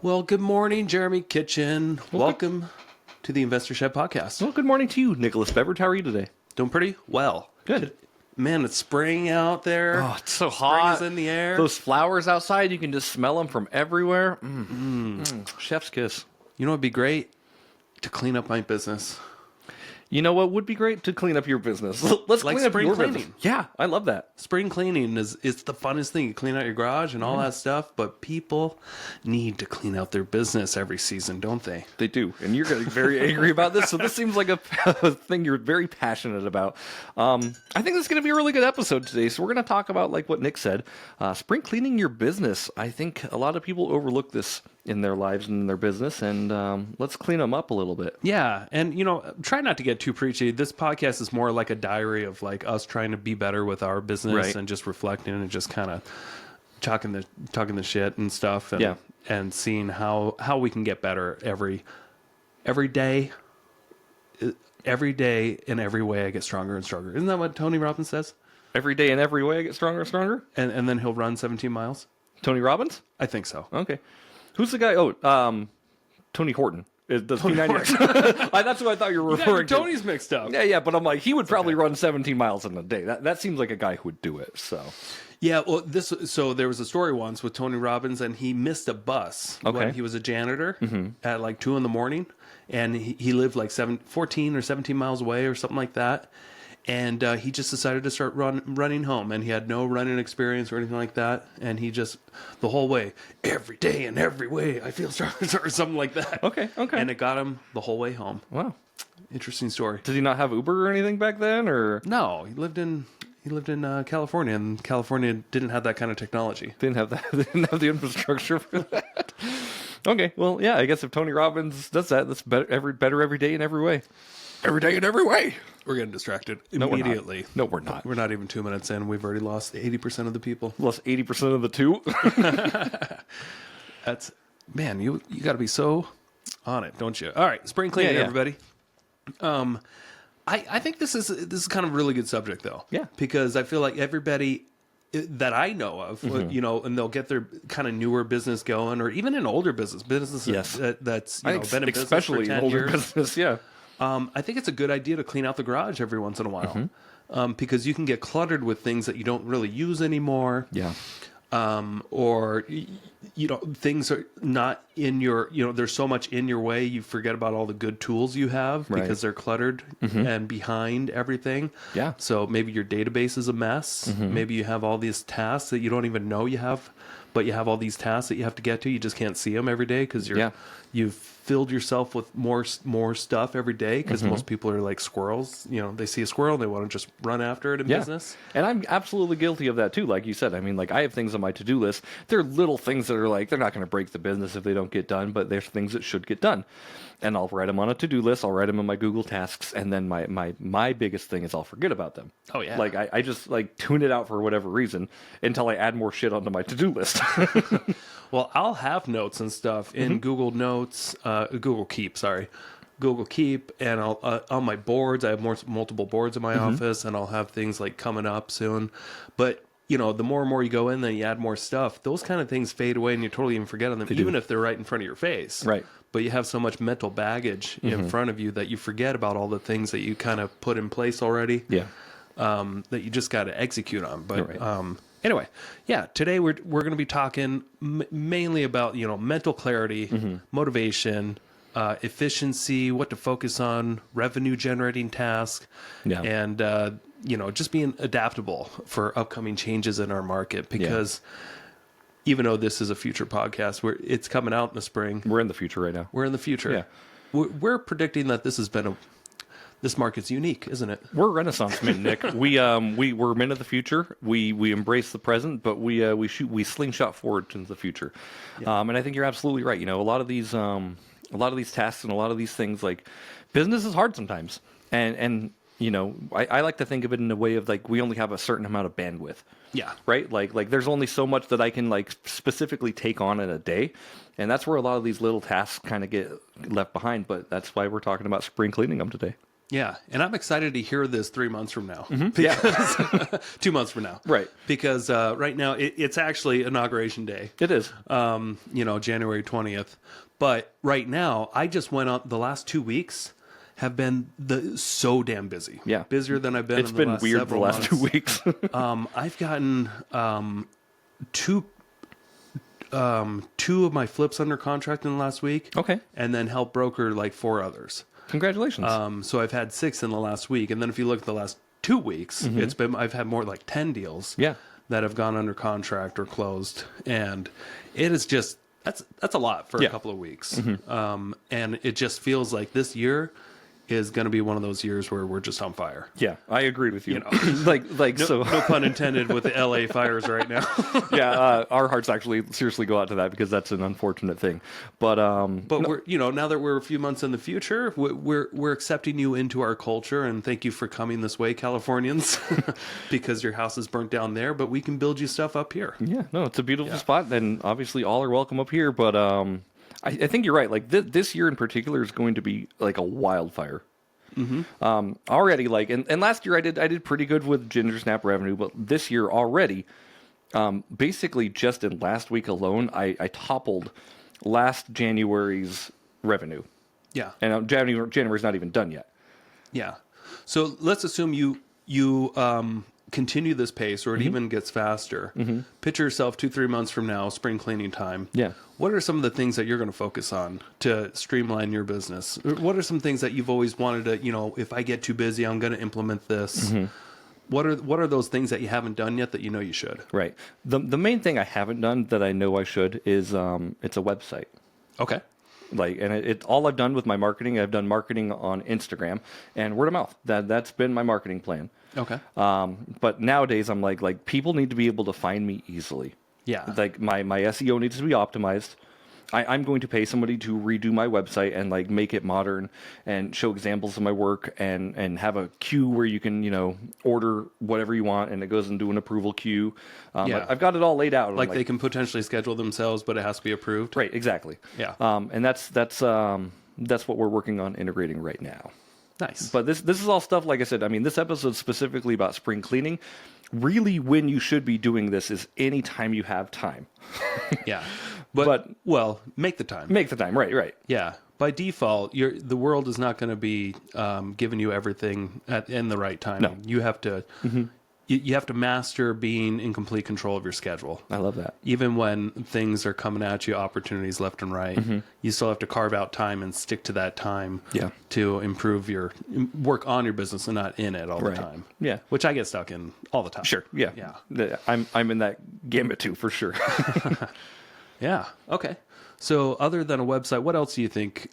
Well, good morning, Jeremy Kitchen. Welcome to the Investor Shed podcast. Well, good morning to you, Nicholas Beveridge. How are you today? Doing pretty well. Good. Man, it's spring out there. Oh, it's so Spring hot. is in the air. Those flowers outside, you can just smell them from everywhere. Chef's kiss. You know what would be great? To clean up my business. You know what would be great? To clean up your business. Let's Like clean up spring your cleaning. business. Yeah, I love that. Spring cleaning is the funnest thing. You clean out your garage and all that stuff, but people need to clean out their business every season, don't they? They do. And you're getting very angry about this, so this seems like a thing you're very passionate about. I think this is going to be a really good episode today. So we're going to talk about, like what Nick said, spring cleaning your business. I think a lot of people overlook this in their lives and in their business, and let's clean them up a little bit. Yeah, and try not to get too preachy. This podcast is more like a diary of like us trying to be better with our business, Right. and just reflecting and just kind of talking the shit and stuff, and and seeing how we can get better every day. Every day in every way, I get stronger and stronger. Isn't that what Tony Robbins says? Every day in every way, I get stronger and stronger. And then he'll run 17 miles. Tony Robbins? I think so. Okay. Who's the guy? Oh, Tony Horton. Does P90X. That's what I thought you were referring to. Tony's mixed up. Yeah, but I'm like, he would probably run 17 miles in a day. That seems like a guy who would do it. So, yeah. Well, so there was a story once with Tony Robbins, and he missed a bus when he was a janitor at like 2 a.m, and he lived like 14 or 17 miles away or something like that. And he just decided to start running home, and he had no running experience or anything like that. And he just, the whole way, every day in every way, I feel stronger, or something like that. Okay. And it got him the whole way home. Wow. Interesting story. Did he not have Uber or anything back then, or? No, he lived in California, and California didn't have that kind of technology. Didn't have that. Didn't have the infrastructure for that. Okay. Well, yeah. I guess if Tony Robbins does that, that's better every day in every way. Every day in every way. We're getting distracted immediately. No, we're not. We're not even 2 minutes in. We've already lost 80% of the people. Lost 80% of the two. That's, man, you got to be so on it, don't you? All right, spring cleaning, everybody. I think this is kind of a really good subject, though. Yeah. Because I feel like everybody that I know of, and they'll get their kind of newer business going, or even an older business that's been in business especially for 10 in older years. business, yeah. I think it's a good idea to clean out the garage every once in a while, because you can get cluttered with things that you don't really use anymore. Yeah. Or things are not in your, there's so much in your way, you forget about all the good tools you have because they're cluttered and behind everything. Yeah. So maybe your database is a mess. Maybe you have all these tasks that you don't even know you have, but you have all these tasks that you have to get to. You just can't see them every day because you've filled yourself with more stuff every day, because most people are like squirrels. They see a squirrel, they want to just run after it in business. And I'm absolutely guilty of that too. Like you said, I mean, like I have things on my to-do list. They're little things that are like, they're not going to break the business if they don't get done, but there's things that should get done. And I'll write them on a to-do list. I'll write them in my Google Tasks. And then my biggest thing is I'll forget about them. Oh, yeah. Like I just like tune it out for whatever reason until I add more shit onto my to-do list. Well, I'll have notes and stuff in Google Notes, Google Keep, and I'll on my boards. I have multiple boards in my office, and I'll have things like coming up soon. But the more and more you go in, then you add more stuff. Those kind of things fade away, and you totally even forget on them, even if they're right in front of your face. Right. But you have so much mental baggage in front of you that you forget about all the things that you kind of put in place already. Yeah. That you just got to execute on. But anyway, today we're going to be talking mainly about mental clarity, motivation, efficiency, what to focus on, revenue generating tasks, and just being adaptable for upcoming changes in our market. Because even though this is a future podcast, it's coming out in the spring. We're in the future right now. We're in the future. Yeah. We're predicting that this market's unique, isn't it? We're Renaissance men, Nick. We're men of the future. We embrace the present, but we slingshot forward into the future. Yeah. And I think you're absolutely right. A lot of these tasks and a lot of these things, like business is hard sometimes. And I like to think of it in a way of like we only have a certain amount of bandwidth. Yeah. Right? Like there's only so much that I can like specifically take on in a day. And that's where a lot of these little tasks kind of get left behind. But that's why we're talking about spring cleaning them today. Yeah, and I'm excited to hear this 3 months from now. Yeah. 2 months from now. Right. Because right now it's actually Inauguration Day. It is. January 20th. But right now, I just went on the last 2 weeks have been so damn busy. Yeah. Busier than I've been It's in been the last weird the several last months. 2 weeks. I've gotten two of my flips under contract in the last week. Okay. And then helped broker like 4 others. Congratulations. So I've had 6 in the last week. And then if you look at the last 2 weeks, I've had more like 10 deals Yeah. that have gone under contract or closed. And it is just, that's a lot for Yeah. a couple of weeks. And it just feels like this year is going to be one of those years where we're just on fire. Yeah, I agree with you. No pun intended with the LA fires right now. Yeah, our hearts actually seriously go out to that because that's an unfortunate thing. But we're now that we're a few months in the future, we're accepting you into our culture, and thank you for coming this way, Californians, because your house is burnt down there, but we can build you stuff up here. yeah, no, it's a beautiful spot, and obviously all are welcome up here. But I think you're right. Like this year in particular is going to be like a wildfire. Already, like, and last year I did pretty good with Ginger Snap revenue, but this year already, basically just in last week alone, I toppled last January's revenue. Yeah. And January's not even done yet. Yeah. So let's assume you continue this pace, or it even gets faster. Picture yourself 2-3 months from now, spring cleaning time. Yeah. What are some of the things that you're going to focus on to streamline your business? What are some things that you've always wanted to, if I get too busy, I'm going to implement this? What are those things that you haven't done yet that you know you should? Right. The main thing I haven't done that I know I should is it's a website. Okay. Like, and it all I've done with my marketing, I've done marketing on Instagram and word of mouth. That's been my marketing plan. Okay. But nowadays I'm like people need to be able to find me easily. Yeah. Like my SEO needs to be optimized. I'm going to pay somebody to redo my website and like make it modern and show examples of my work and have a queue where you can, order whatever you want and it goes into an approval queue. Yeah. I've got it all laid out. Like they can potentially schedule themselves, but it has to be approved. Right, exactly. Yeah. And that's what we're working on integrating right now. Nice. But this is all stuff, like I said, I mean, this episode's specifically about spring cleaning. Really, when you should be doing this is anytime you have time. Yeah. But make the time. Make the time, right. Yeah. By default, the world is not going to be giving you everything in the right time. No. You have to you have to master being in complete control of your schedule. I love that. Even when things are coming at you, opportunities left and right, you still have to carve out time and stick to that time to improve work on your business and not in it all the time. Yeah. Which I get stuck in all the time. Sure. Yeah. I'm in that gambit too, for sure. Yeah. Okay. So other than a website, what else do you think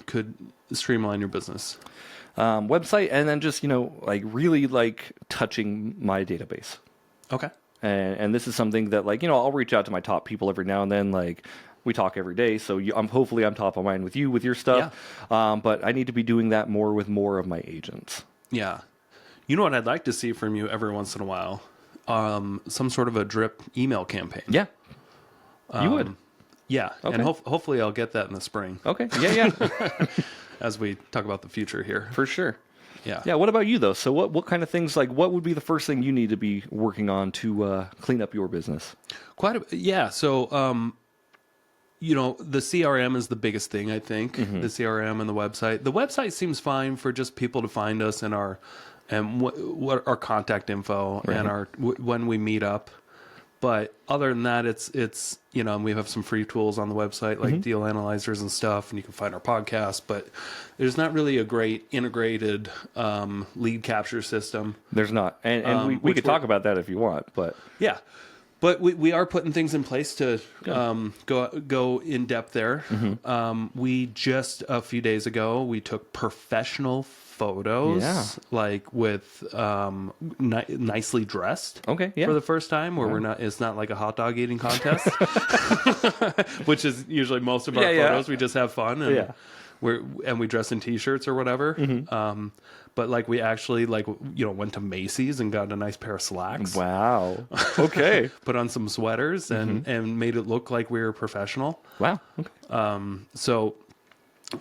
could streamline your business? Website, and then just, really like touching my database. Okay. And this is something that I'll reach out to my top people every now and then. Like we talk every day. So hopefully I'm top of mind with you, with your stuff. Yeah. But I need to be doing that more with more of my agents. Yeah. You know what I'd like to see from you every once in a while? Some sort of a drip email campaign. Yeah. You would. Yeah. Okay. And hopefully I'll get that in the spring. Okay. Yeah. As we talk about the future here. For sure. Yeah. Yeah. What about you though? So what kind of things, what would be the first thing you need to be working on to clean up your business? Yeah. So, the CRM is the biggest thing, I think. The CRM and the website. The website seems fine for just people to find us and what our contact info and when we meet up. But other than that, it's we have some free tools on the website like deal analyzers and stuff, and you can find our podcast. But there's not really a great integrated lead capture system. There's not, and we could talk about that if you want. But yeah, but we are putting things in place to go in depth there. We just a few days ago we took professional photos, like with nicely dressed. Okay, yeah. For the first time, where it's not like a hot dog eating contest, which is usually most of our photos. We just have fun and we dress in t-shirts or whatever. But we actually went to Macy's and got a nice pair of slacks. Wow. Okay. Put on some sweaters and made it look like we were professional. Wow. Okay. So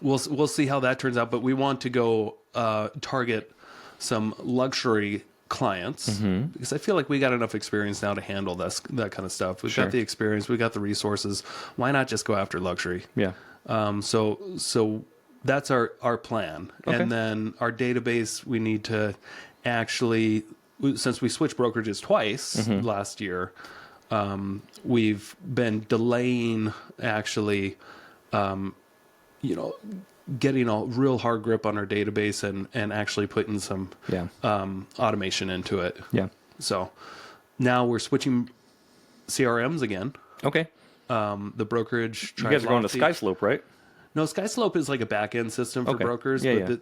we'll see how that turns out, but we want to go target some luxury clients because I feel like we got enough experience now to handle that kind of stuff. We've got the experience, we got the resources. Why not just go after luxury? Yeah. So that's our plan. Okay. And then our database, we need to actually, since we switched brokerages twice last year, we've been delaying actually, getting a real hard grip on our database and actually putting some automation into it. Yeah. So now we're switching CRMs again. Okay. The brokerage. You guys are going to Skyslope, right? No, Skyslope is like a back-end system for brokers. Yeah, but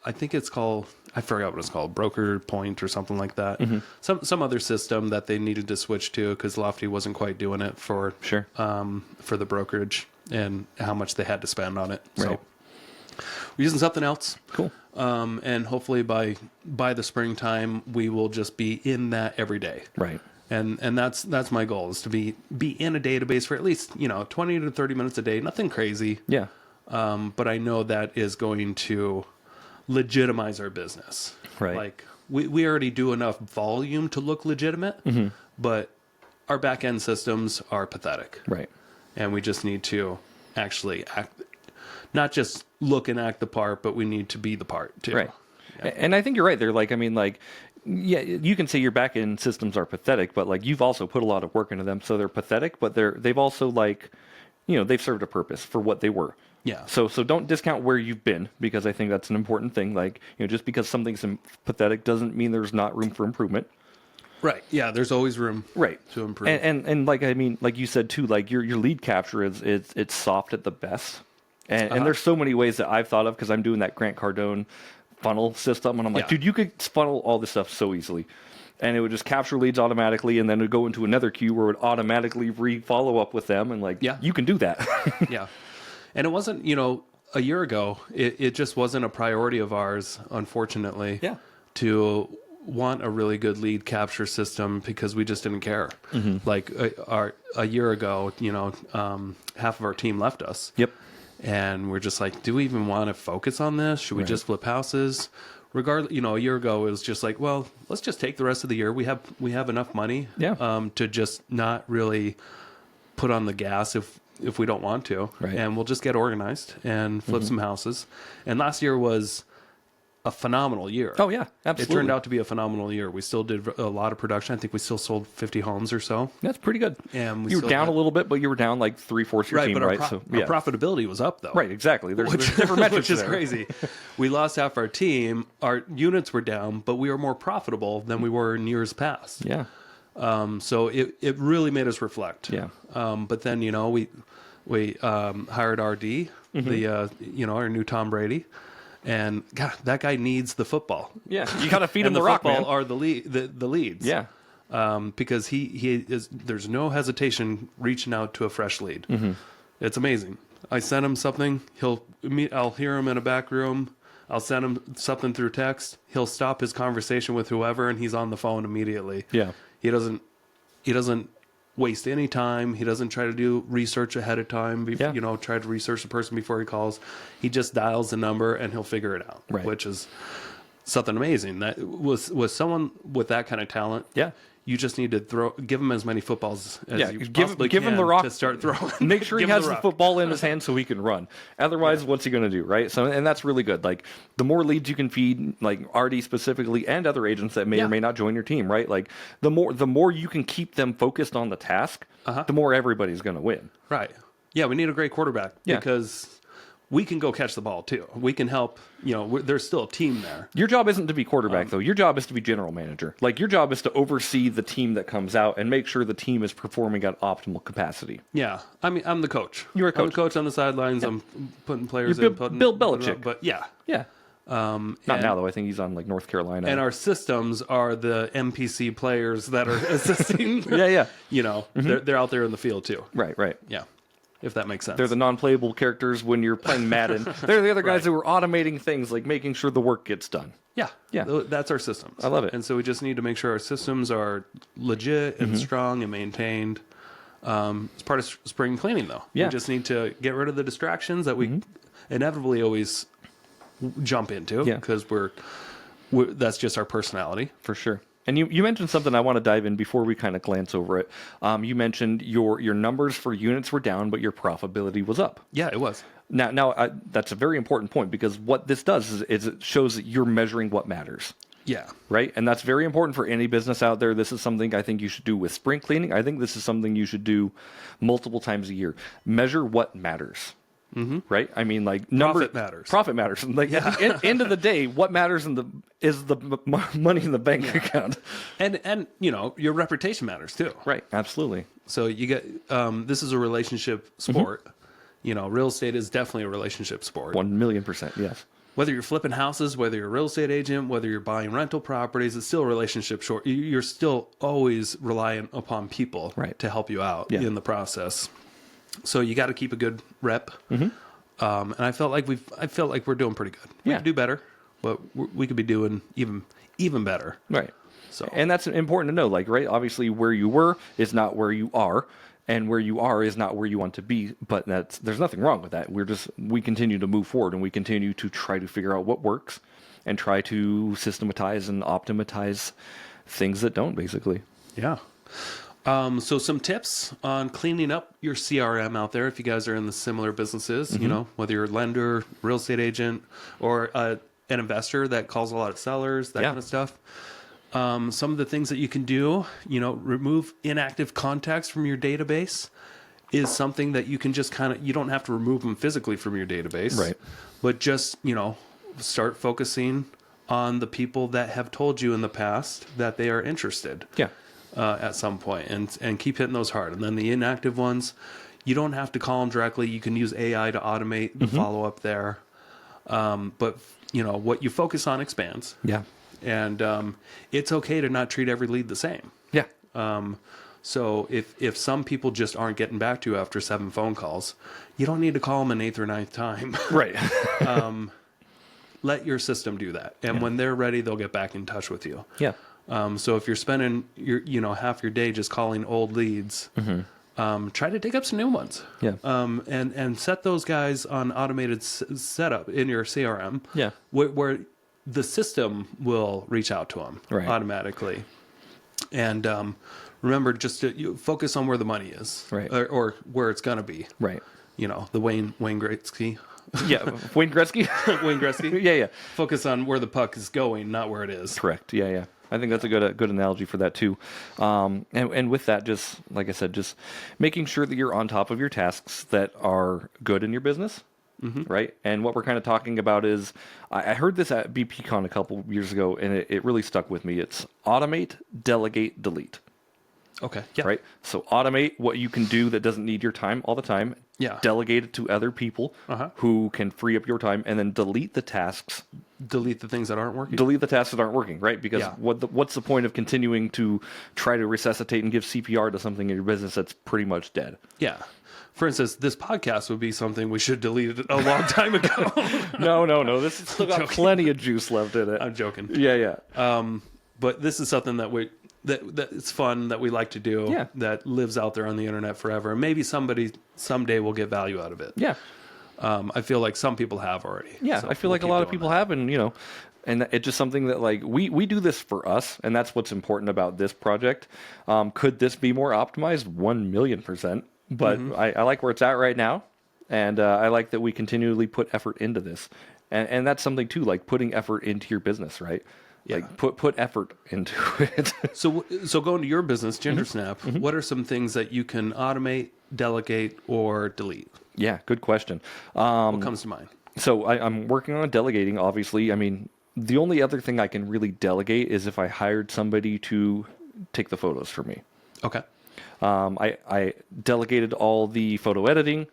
I think it's called, I forgot what it's called, Broker Point or something like that. Some other system that they needed to switch to because Lofty wasn't quite doing it for the brokerage and how much they had to spend on it. Right. So we're using something else. Cool. And hopefully by the springtime, we will just be in that every day. Right. And that's my goal is to be in a database for at least 20 to 30 minutes a day. Nothing crazy. Yeah. But I know that is going to legitimize our business. Right. Like we already do enough volume to look legitimate, but our back end systems are pathetic. Right. And we just need to actually act, not just look and act the part, but we need to be the part too. Right. Yeah. And I think you're right there. Yeah, you can say your back end systems are pathetic, but like you've also put a lot of work into them, so they're pathetic, but they've also they've served a purpose for what they were. Yeah. So don't discount where you've been because I think that's an important thing. Like just because something's pathetic doesn't mean there's not room for improvement. Right. Yeah. There's always room. Right. To improve. And like you said too, like your lead capture it's soft at the best, and there's so many ways that I've thought of because I'm doing that Grant Cardone funnel system, and I'm like, dude, you could funnel all this stuff so easily, and it would just capture leads automatically, and then it would go into another queue where it would automatically follow up with them, and you can do that. Yeah, and it wasn't a year ago, it just wasn't a priority of ours, unfortunately. Yeah, to want a really good lead capture system because we just didn't care. Like a year ago, half of our team left us. Yep. And we're just like, do we even want to focus on this? Should we just flip houses? Regardless, a year ago, it was just like, well, let's just take the rest of the year. We have enough money to just not really put on the gas if we don't want to. Right. And we'll just get organized and flip some houses. And last year was a phenomenal year. Oh, yeah, absolutely. It turned out to be a phenomenal year. We still did a lot of production. I think we still sold 50 homes or so. That's pretty good. And you were down a little bit, but you were down like 3/4 your team, right? Our profitability was up, though. Right, exactly. There's different metrics which is crazy. We lost half our team. Our units were down, but we were more profitable than we were in years past. Yeah. So it really made us reflect. Yeah. But then, we hired RD, our new Tom Brady. And God, that guy needs the football. Yeah, you gotta feed him the rock, football man. are the leads. Yeah, because he is. There's no hesitation reaching out to a fresh lead. It's amazing. I send him something. I'll hear him in a back room. I'll send him something through text. He'll stop his conversation with whoever, and he's on the phone immediately. Yeah, he doesn't waste any time. He doesn't try to do research ahead of time. Try to research the person before he calls. He just dials the number and he'll figure it out, which is something amazing. That was someone with that kind of talent. Yeah. You just need to give him as many footballs as you possibly can him the rock to start throwing. Make sure he has the football in his hand so he can run. Otherwise, what's he going to do, right? So, and that's really good. Like the more leads you can feed, like RD specifically, and other agents that may or may not join your team, right? Like the more you can keep them focused on the task, the more everybody's going to win. Right. Yeah, we need a great quarterback because we can go catch the ball too. We can help. There's still a team there. Your job isn't to be quarterback though. Your job is to be general manager. Like your job is to oversee the team that comes out and make sure the team is performing at optimal capacity. Yeah, I mean, I'm the coach. You're a coach. I'm the coach on the sidelines. Yeah. I'm putting players You're in. Bill Belichick. But yeah. Not now though. I think he's on like North Carolina. And our systems are the NPC players that are assisting. Yeah. They're out there in the field too. Right. Yeah. If that makes sense. They're the non-playable characters when you're playing Madden. They're the other guys who are automating things, like making sure the work gets done. Yeah. That's our systems. I love it. And so we just need to make sure our systems are legit and strong and maintained. It's part of spring cleaning, though. Yeah. We just need to get rid of the distractions that we inevitably always jump into because we're that's just our personality. For sure. And you mentioned something I want to dive in before we kind of glance over it. You mentioned your numbers for units were down, but your profitability was up. Yeah, it was. Now that's a very important point, because what this does is it shows that you're measuring what matters. Yeah. Right? And that's very important for any business out there. This is something I think you should do with spring cleaning. I think this is something you should do multiple times a year. Measure what matters. Mm-hmm. Right? I mean, like, profit matters. Profit matters. Like, at the end of the day, what matters is the money in the bank account. And your reputation matters too. Right. Absolutely. So you get this is a relationship sport. Real estate is definitely a relationship sport. 1,000,000%. Yes. Whether you're flipping houses, whether you're a real estate agent, whether you're buying rental properties, it's still a relationship short. You're still always relying upon people to help you out in the process. So you got to keep a good rep. Mm-hmm. And I felt like we're doing pretty good. We could do better, but we could be doing even better. Right. So, and that's important to know. Like, right, obviously, where you were is not where you are, and where you are is not where you want to be. But there's nothing wrong with that. We continue to move forward, and we continue to try to figure out what works, and try to systematize and optimize things that don't. Basically. Yeah. So some tips on cleaning up your CRM out there if you guys are in the similar businesses, whether you're a lender, real estate agent, or an investor that calls a lot of sellers, that kind of stuff. Some of the things that you can do, remove inactive contacts from your database is something that you can just you don't have to remove them physically from your database. Right. But just, start focusing on the people that have told you in the past that they are interested. Yeah. At some point, and keep hitting those hard. And then the inactive ones, you don't have to call them directly. You can use AI to automate the follow-up there. But, what you focus on expands. Yeah. And it's okay to not treat every lead the same. Yeah. So if some people just aren't getting back to you after 7 phone calls, you don't need to call them an 8th or 9th time. Right. Let your system do that. And when they're ready, they'll get back in touch with you. Yeah. So if you're spending half your day just calling old leads, try to dig up some new ones. Yeah. And set those guys on automated setup in your CRM. Yeah. Where the system will reach out to them automatically. And remember, just to focus on where the money is, or where it's gonna be. Right. The Wayne Gretzky. Yeah, Wayne Gretzky. Wayne Gretzky. Yeah. Focus on where the puck is going, not where it is. Correct. Yeah. I think that's a good analogy for that too. And with that, just like I said, just making sure that you're on top of your tasks that are good in your business, right? And what we're kind of talking about is, I heard this at BPCon a couple years ago, and it really stuck with me. It's automate, delegate, delete. Okay. Yeah. Right. So automate what you can do that doesn't need your time all the time. Yeah. Delegate it to other people who can free up your time, and then delete the tasks. Delete the things that aren't working. Delete the tasks that aren't working, right? Because what's the point of continuing to try to resuscitate and give CPR to something in your business that's pretty much dead? Yeah. For instance, this podcast would be something we should delete a long time ago. No. This has still got plenty of juice left in it. I'm joking. Yeah. But this is something that that it's fun, that we like to do, that lives out there on the internet forever. And maybe somebody someday will get value out of it. Yeah. I feel like some people have already. Yeah, so I feel like a lot of people have, and and it's just something that, like, we do this for us, and that's what's important about this project. Could this be more optimized? 1,000,000%. But I like where it's at right now, and I like that we continually put effort into this, and that's something too, like putting effort into your business, right? Yeah. Like put effort into it. So going to your business, GingerSnap, what are some things that you can automate, delegate, or delete? Yeah, good question. What comes to mind? So I'm working on delegating, obviously. I mean, the only other thing I can really delegate is if I hired somebody to take the photos for me. Okay. I delegated all the photo editing.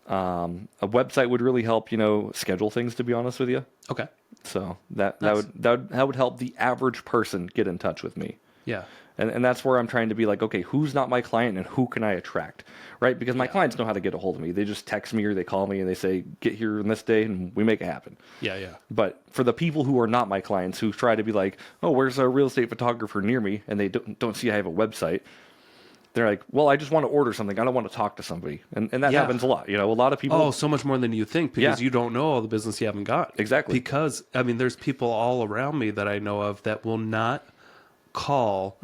A website would really help, schedule things, to be honest with you. Okay. So that would help the average person get in touch with me. Yeah. And that's where I'm trying to be like, okay, who's not my client and who can I attract, right? Because my clients know how to get a hold of me. They just text me or they call me and they say, get here on this day, and we make it happen. Yeah. But for the people who are not my clients, who try to be like, oh, where's a real estate photographer near me, and they don't see I have a website, They're like, well, I just want to order something. I don't want to talk to somebody. And that happens a lot. You know, a lot of people. Oh, so much more than you think because you don't know all the business you haven't got. Exactly. Because, I mean, there's people all around me that I know of that will not call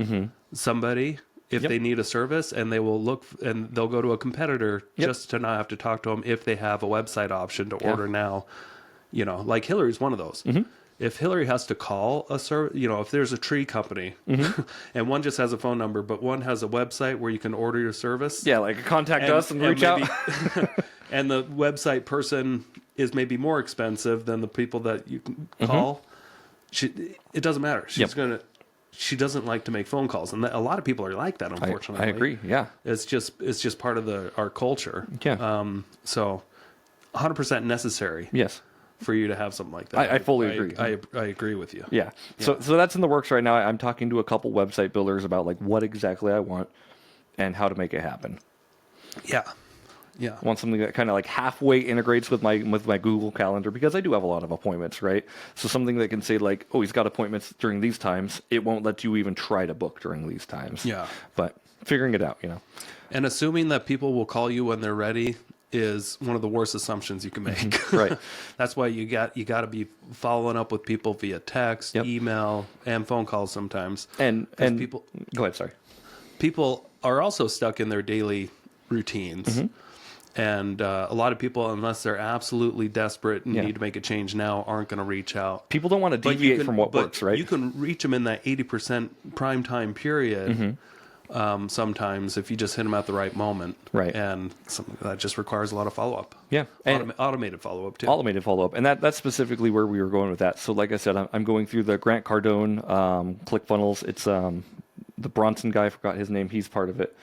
somebody if they need a service, and they will look and they'll go to a competitor just to not have to talk to them if they have a website option to order now. You know, like Hillary's one of those. If Hillary has to call a service, you know, if there's a tree company and one just has a phone number, but one has a website where you can order your service. Yeah, like contact us and reach out. And the website person is maybe more expensive than the people that you can call. It doesn't matter. She doesn't like to make phone calls, and a lot of people are like that. Unfortunately, I agree. Yeah, it's just part of our culture. Yeah. So, 100% necessary. Yes. For you to have something like that. I fully agree. I agree with you. Yeah. So that's in the works right now. I'm talking to a couple website builders about like what exactly I want and how to make it happen. Yeah. Yeah. I want something that kind of like halfway integrates with my Google Calendar, because I do have a lot of appointments, right? So something that can say like, oh, he's got appointments during these times. It won't let you even try to book during these times. Yeah. But figuring it out, you know. And assuming that people will call you when they're ready is one of the worst assumptions you can make. Right. That's why you got to be following up with people via text, email, and phone calls sometimes. And people go ahead, sorry. People are also stuck in their daily routines. And a lot of people, unless they're absolutely desperate and need to make a change now, aren't going to reach out. People don't want to deviate from what works, right? You can reach them in that 80% prime time period sometimes if you just hit them at the right moment. Right. And something that just requires a lot of follow-up. Yeah. And automated follow-up, too. Automated follow-up. And that's specifically where we were going with that. So like I said, I'm going through the Grant Cardone ClickFunnels. It's the Bronson guy, I forgot his name. He's part of it.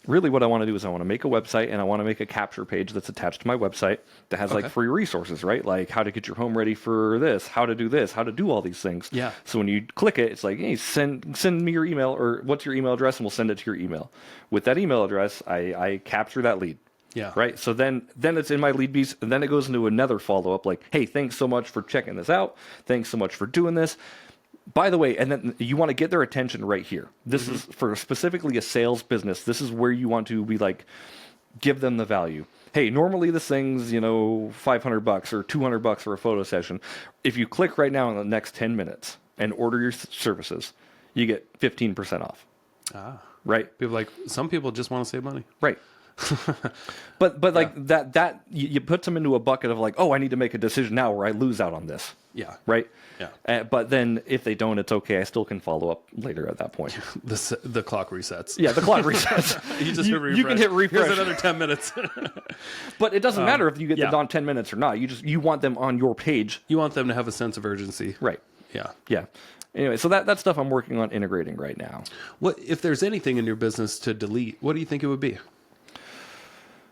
Really what I want to do is I want to make a website, and I want to make a capture page that's attached to my website that has like free resources, right? Like how to get your home ready for this, how to do all these things. Yeah. So when you click it, it's like, hey, send me your email, or what's your email address, and we'll send it to your email. With that email address, I capture that lead. Yeah. Right. So then it's in my lead beast, and then it goes into another follow-up like, hey, thanks so much for checking this out. Thanks so much for doing this. By the way, and then you want to get their attention right here. This is for specifically a sales business. This is where you want to be like, give them the value. Hey, normally this thing's, $500 or $200 for a photo session. If you click right now in the next 10 minutes and order your services, you get 15% off. Right? Some people just want to save money. Right. but like that you put them into a bucket of like, oh, I need to make a decision now or I lose out on this. Yeah. Right. Yeah. But then if they don't, it's okay. I still can follow up later at that point. The clock resets. Yeah, the clock resets. You can hit refresh. Here's another 10 minutes. But it doesn't matter if you get them on 10 minutes or not. You want them on your page. You want them to have a sense of urgency. Right. Yeah. Yeah. Anyway, so that stuff I'm working on integrating right now. What if there's anything in your business to delete? What do you think it would be?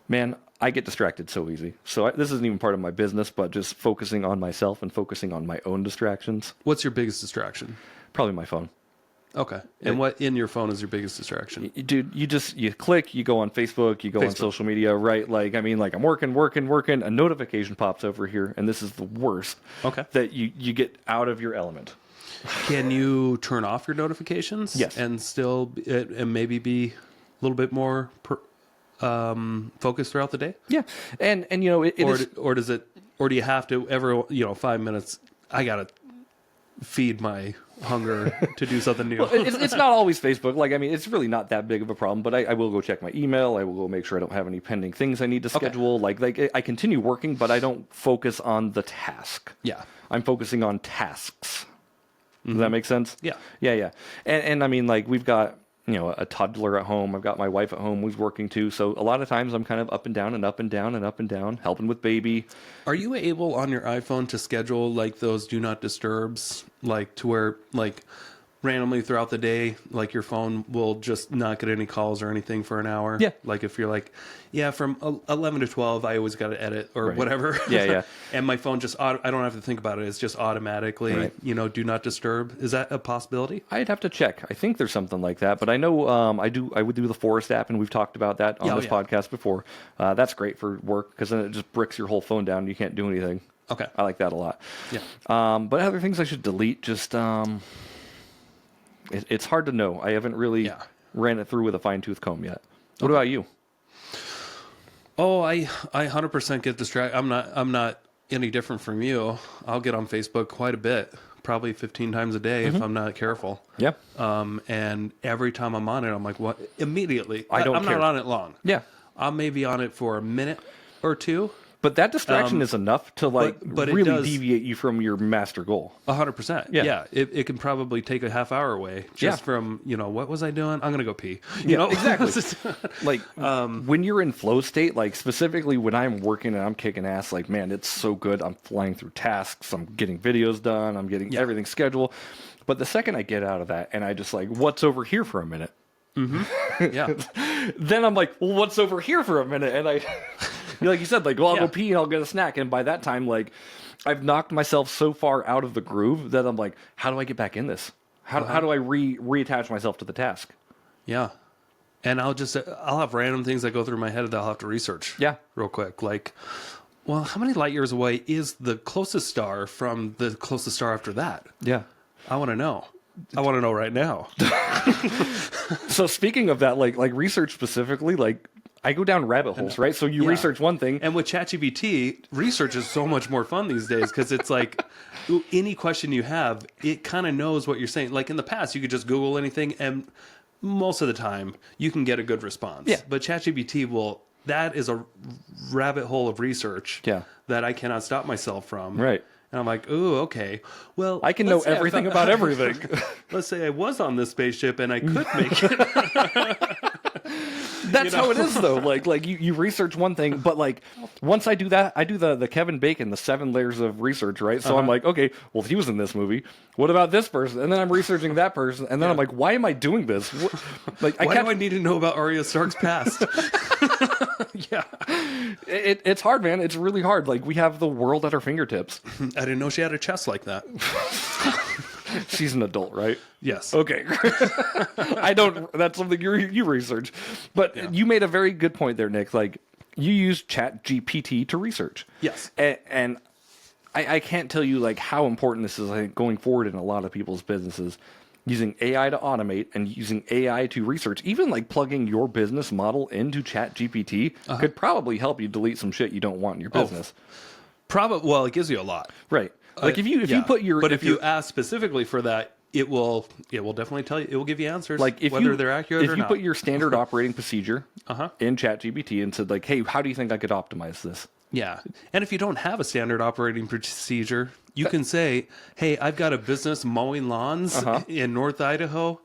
Man, I get distracted so easy. So this isn't even part of my business, but just focusing on myself and focusing on my own distractions. What's your biggest distraction? Probably my phone. Okay. And what in your phone is your biggest distraction? Dude, you click, you go on Facebook, you go on social media, right? Like, I mean, like I'm working, a notification pops over here, and this is the worst. Okay. That you get out of your element. Can you turn off your notifications? Yes. And still, and maybe be a little bit more focused throughout the day? Yeah. And or do you have to every 5 minutes, I gotta feed my hunger to do something new? Well, it's not always Facebook. Like, I mean, it's really not that big of a problem, but I will go check my email. I will go make sure I don't have any pending things I need to schedule. Okay. Like I continue working, but I don't focus on the task. Yeah. I'm focusing on tasks. Does that make sense? Yeah. Yeah. And I mean, like, we've got, a toddler at home. I've got my wife at home who's working too. So a lot of times I'm kind of up and down and up and down and up and down, helping with baby. Are you able on your iPhone to schedule like those do not disturbs, like to where like randomly throughout the day, like your phone will just not get any calls or anything for an hour? Yeah. Like if you're like, from 11 to 12, I always got to edit or whatever. Yeah. And my phone just, I don't have to think about it. It's just automatically, do not disturb. Is that a possibility? I'd have to check. I think there's something like that, but I know I would do the Forest app, and we've talked about that on this podcast before. That's great for work because then it just bricks your whole phone down. You can't do anything. Okay. I like that a lot. Yeah. But other things I should delete, just it's hard to know. I haven't really. Yeah. ran it through with a fine-tooth comb yet. What about you? Oh, I 100% get distracted. I'm not any different from you. I'll get on Facebook quite a bit, probably 15 times a day if I'm not careful. Yeah. And every time I'm on it, I'm like, what? Immediately. I'm not on it long. Yeah. I'm maybe on it for a minute or two. But that distraction is enough to like but really deviate you from your master goal. 100%. Yeah. It can probably take a half hour away just from, what was I doing? I'm going to go pee. You know? Exactly. Like when you're in flow state, like specifically when I'm working and I'm kicking ass, like, man, it's so good. I'm flying through tasks. I'm getting videos done. I'm getting everything scheduled. But the second I get out of that and I just like, what's over here for a minute? Mm-hmm. Yeah. Then I'm like, well, what's over here for a minute? And I... like you said, like, well, I'll go pee and I'll get a snack. And by that time, like, I've knocked myself so far out of the groove that I'm like, how do I get back in this? How do I reattach myself to the task? Yeah. And I'll have random things that go through my head that I'll have to research. Yeah. Real quick. Like, well, how many light years away is the closest star from the closest star after that? Yeah. I want to know. I want to know right now. So speaking of that, like research specifically, like, I go down rabbit holes, right? So you research one thing. And with ChatGPT, research is so much more fun these days because it's like any question you have, it kind of knows what you're saying. Like in the past, you could just Google anything and most of the time you can get a good response. Yeah. But ChatGPT that is a rabbit hole of research that I cannot stop myself from. Right. And I'm like, ooh, okay. Well, I can know everything about everything. Let's say I was on this spaceship and I could make it. That's how it is, though. Like you research one thing, but like once I do that, I do the Kevin Bacon, the 7 layers of research, right? So I'm like, okay, well, he was in this movie. What about this person? And then I'm researching that person, and then I'm like, why am I doing this? Why do I need to know about Arya Stark's past? Yeah, it's hard, man. It's really hard. Like we have the world at our fingertips. I didn't know she had a chest like that. She's an adult, right? Yes. Okay. I don't. That's something you research, but you made a very good point there, Nick. Like you use ChatGPT to research. Yes. And I can't tell you like how important this is. I think going forward in a lot of people's businesses, using AI to automate and using AI to research, even like plugging your business model into ChatGPT could probably help you delete some shit you don't want in your business. Probably. Well, it gives you a lot. Right. Like if you put your if you ask specifically for that, it will definitely tell you. It will give you answers, like whether they're accurate or not. If you put your standard operating procedure in ChatGPT and said like, hey, how do you think I could optimize this? Yeah, and if you don't have a standard operating procedure, you can say, hey, I've got a business mowing lawns in North Idaho.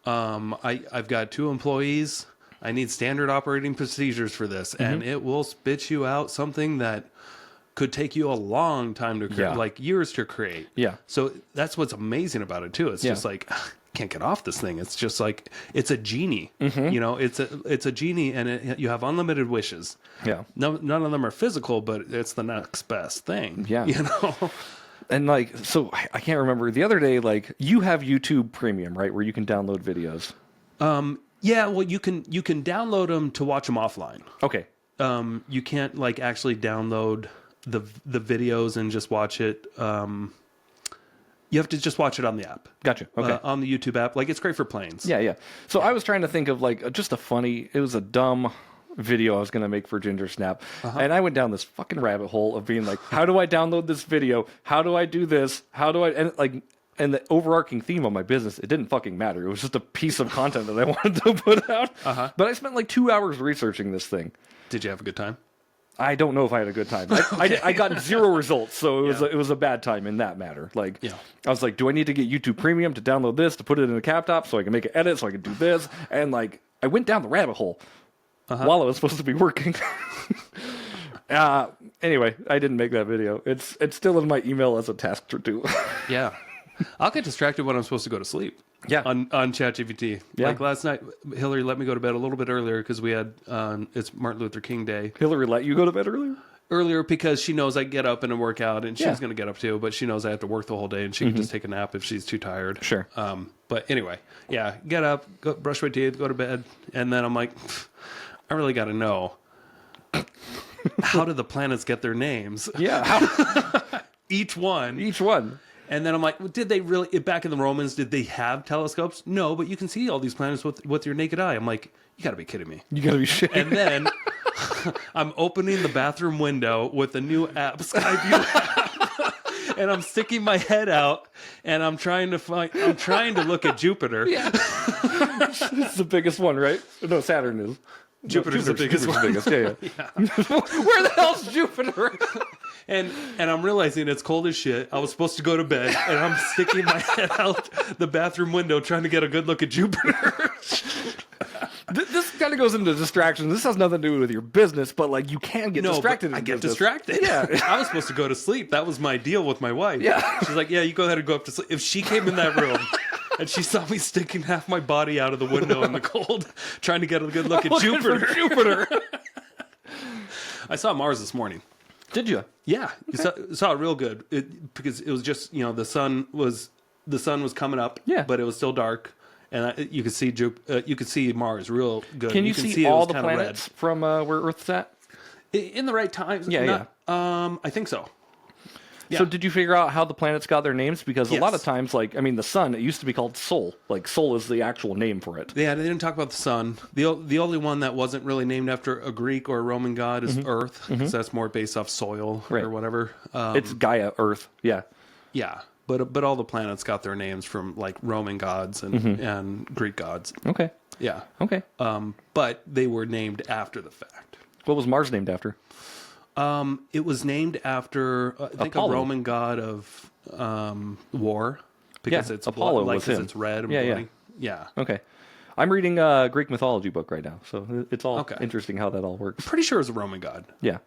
I've got 2 employees. I need standard operating procedures for this, and it will spit you out something that could take you a long time to create, like years to create. Yeah. So that's what's amazing about it too. It's just like, can't get off this thing. It's just like, it's a genie, it's a genie and you have unlimited wishes. Yeah. No, none of them are physical, but it's the next best thing. Yeah. And like, so I can't remember the other day, like you have YouTube Premium, right? Where you can download videos. Yeah. Well, you can download them to watch them offline. Okay. You can't like actually download the videos and just watch it. You have to just watch it on the app. Gotcha. Okay. On the YouTube app. Like it's great for planes. Yeah, yeah. So I was trying to think of like just it was a dumb video I was going to make for Ginger Snap. And I went down this fucking rabbit hole of being like, how do I download this video? How do I do this? How do I, and the overarching theme of my business, it didn't fucking matter. It was just a piece of content that I wanted to put out. But I spent like 2 hours researching this thing. Did you have a good time? I don't know if I had a good time. I got 0 results, so it was a bad time in that matter. Like, I was like, do I need to get YouTube Premium to download this, to put it in a laptop so I can make an edit, so I can do this? And like, I went down the rabbit hole while I was supposed to be working. Anyway, I didn't make that video. It's still in my email as a task to do. Yeah. I'll get distracted when I'm supposed to go to sleep. Yeah. On ChatGPT. Yeah. Like last night, Hillary let me go to bed a little bit earlier because we had, it's Martin Luther King Day. Hillary let you go to bed earlier? Earlier because she knows I get up and work out, and she's going to get up too, but she knows I have to work the whole day, and she can just take a nap if she's too tired. Sure. But anyway, yeah, get up, go brush my teeth, go to bed, and then I'm like, I really got to know, how do the planets get their names? Yeah. Each one. Each one. And then I'm like, well, did they really, back in the Romans, did they have telescopes? No, but you can see all these planets with your naked eye. I'm like, you got to be kidding me. You got to be shitting. And then I'm opening the bathroom window with a new app, Skyview app, and I'm sticking my head out, and I'm trying to look at Jupiter. Yeah. It's the biggest one, right? No, Saturn is. Jupiter's the biggest one. Yeah. Where the hell's Jupiter? And I'm realizing it's cold as shit. I was supposed to go to bed, and I'm sticking my head out the bathroom window trying to get a good look at Jupiter. This kind of goes into distractions. This has nothing to do with your business, but like you can get distracted. I get distracted. Yeah. I was supposed to go to sleep. That was my deal with my wife. Yeah. She's like, yeah, you go ahead and go up to sleep. If she came in that room and she saw me sticking half my body out of the window in the cold, trying to get a good look at Jupiter. I saw Mars this morning. Did you? Yeah, okay. You saw it real good. Because it was just, the sun was coming up, but it was still dark. And you could see Mars real good. Can you see all the planets from where Earth's at? In the right times? Yeah. I think so. Yeah. So did you figure out how the planets got their names? Because a lot of times, the sun, it used to be called Sol. Like, Sol is the actual name for it. Yeah, they didn't talk about the sun. The only one that wasn't really named after a Greek or a Roman god is Earth, because that's more based off soil or whatever. It's Gaia, Earth, yeah. Yeah, but all the planets got their names from, like, Roman gods and Greek gods. Okay. Yeah. Okay. But they were named after the fact. What was Mars named after? It was named after, I think, Apollo. a Roman god of war. Because it's Apollo blood, was him. It's red and bloody. Yeah. Okay. I'm reading a Greek mythology book right now, so it's all interesting how that all works. Pretty sure it's a Roman god. Yeah.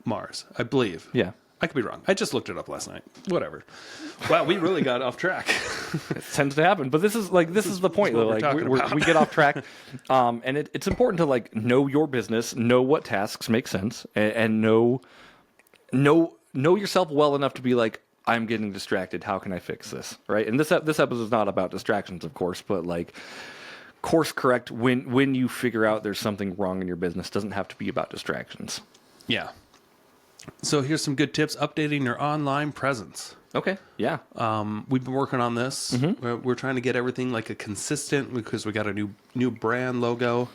Mars, I believe. Yeah. I could be wrong. I just looked it up last night. Whatever. Wow, we really got off track. It tends to happen, but this is the point though. Like we get off track, and it's important to know your business, know what tasks make sense, and know yourself well enough to be like, I'm getting distracted. How can I fix this? Right. And this episode is not about distractions, of course, but course correct when you figure out there's something wrong in your business. Doesn't have to be about distractions. Yeah. So here's some good tips: updating your online presence. Okay. Yeah. We've been working on this. We're trying to get everything like a consistent, because we got a new brand logo.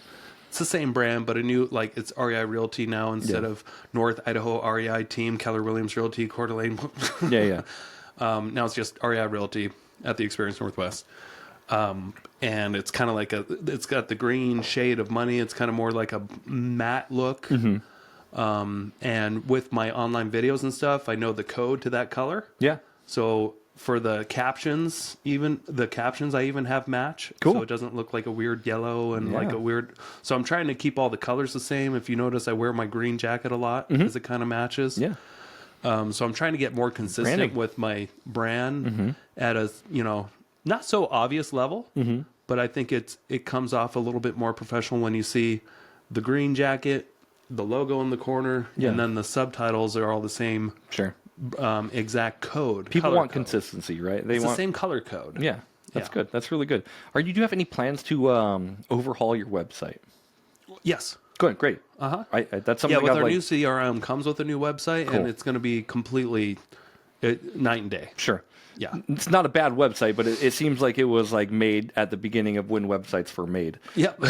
It's the same brand, but a new, it's REI Realty now instead of North Idaho REI Team, Keller Williams Realty, Coeur d'Alene. Yeah. Now it's just REI Realty at the Experience Northwest. And it's kind of it's got the green shade of money. It's kind of more like a matte look. And with my online videos and stuff, I know the code to that color. Yeah. So for the captions, I even have match. Cool. So it doesn't look like a weird yellow and like a weird. So I'm trying to keep all the colors the same. If you notice, I wear my green jacket a lot because it kind of matches. Yeah. So I'm trying to get more consistent with my brand at a, not so obvious level, but I think it comes off a little bit more professional when you see the green jacket, the logo in the corner, and then the subtitles are all the same. Sure. Exact code. People want consistency, right? It's the same color code. Yeah, that's good. That's really good. Do you have any plans to overhaul your website? Yes. Good, great. That's something. Yeah, with our new CRM comes with a new website, and it's going to be completely night and day. Sure. Yeah, it's not a bad website, but it seems like it was made at the beginning of when websites were made. Yep.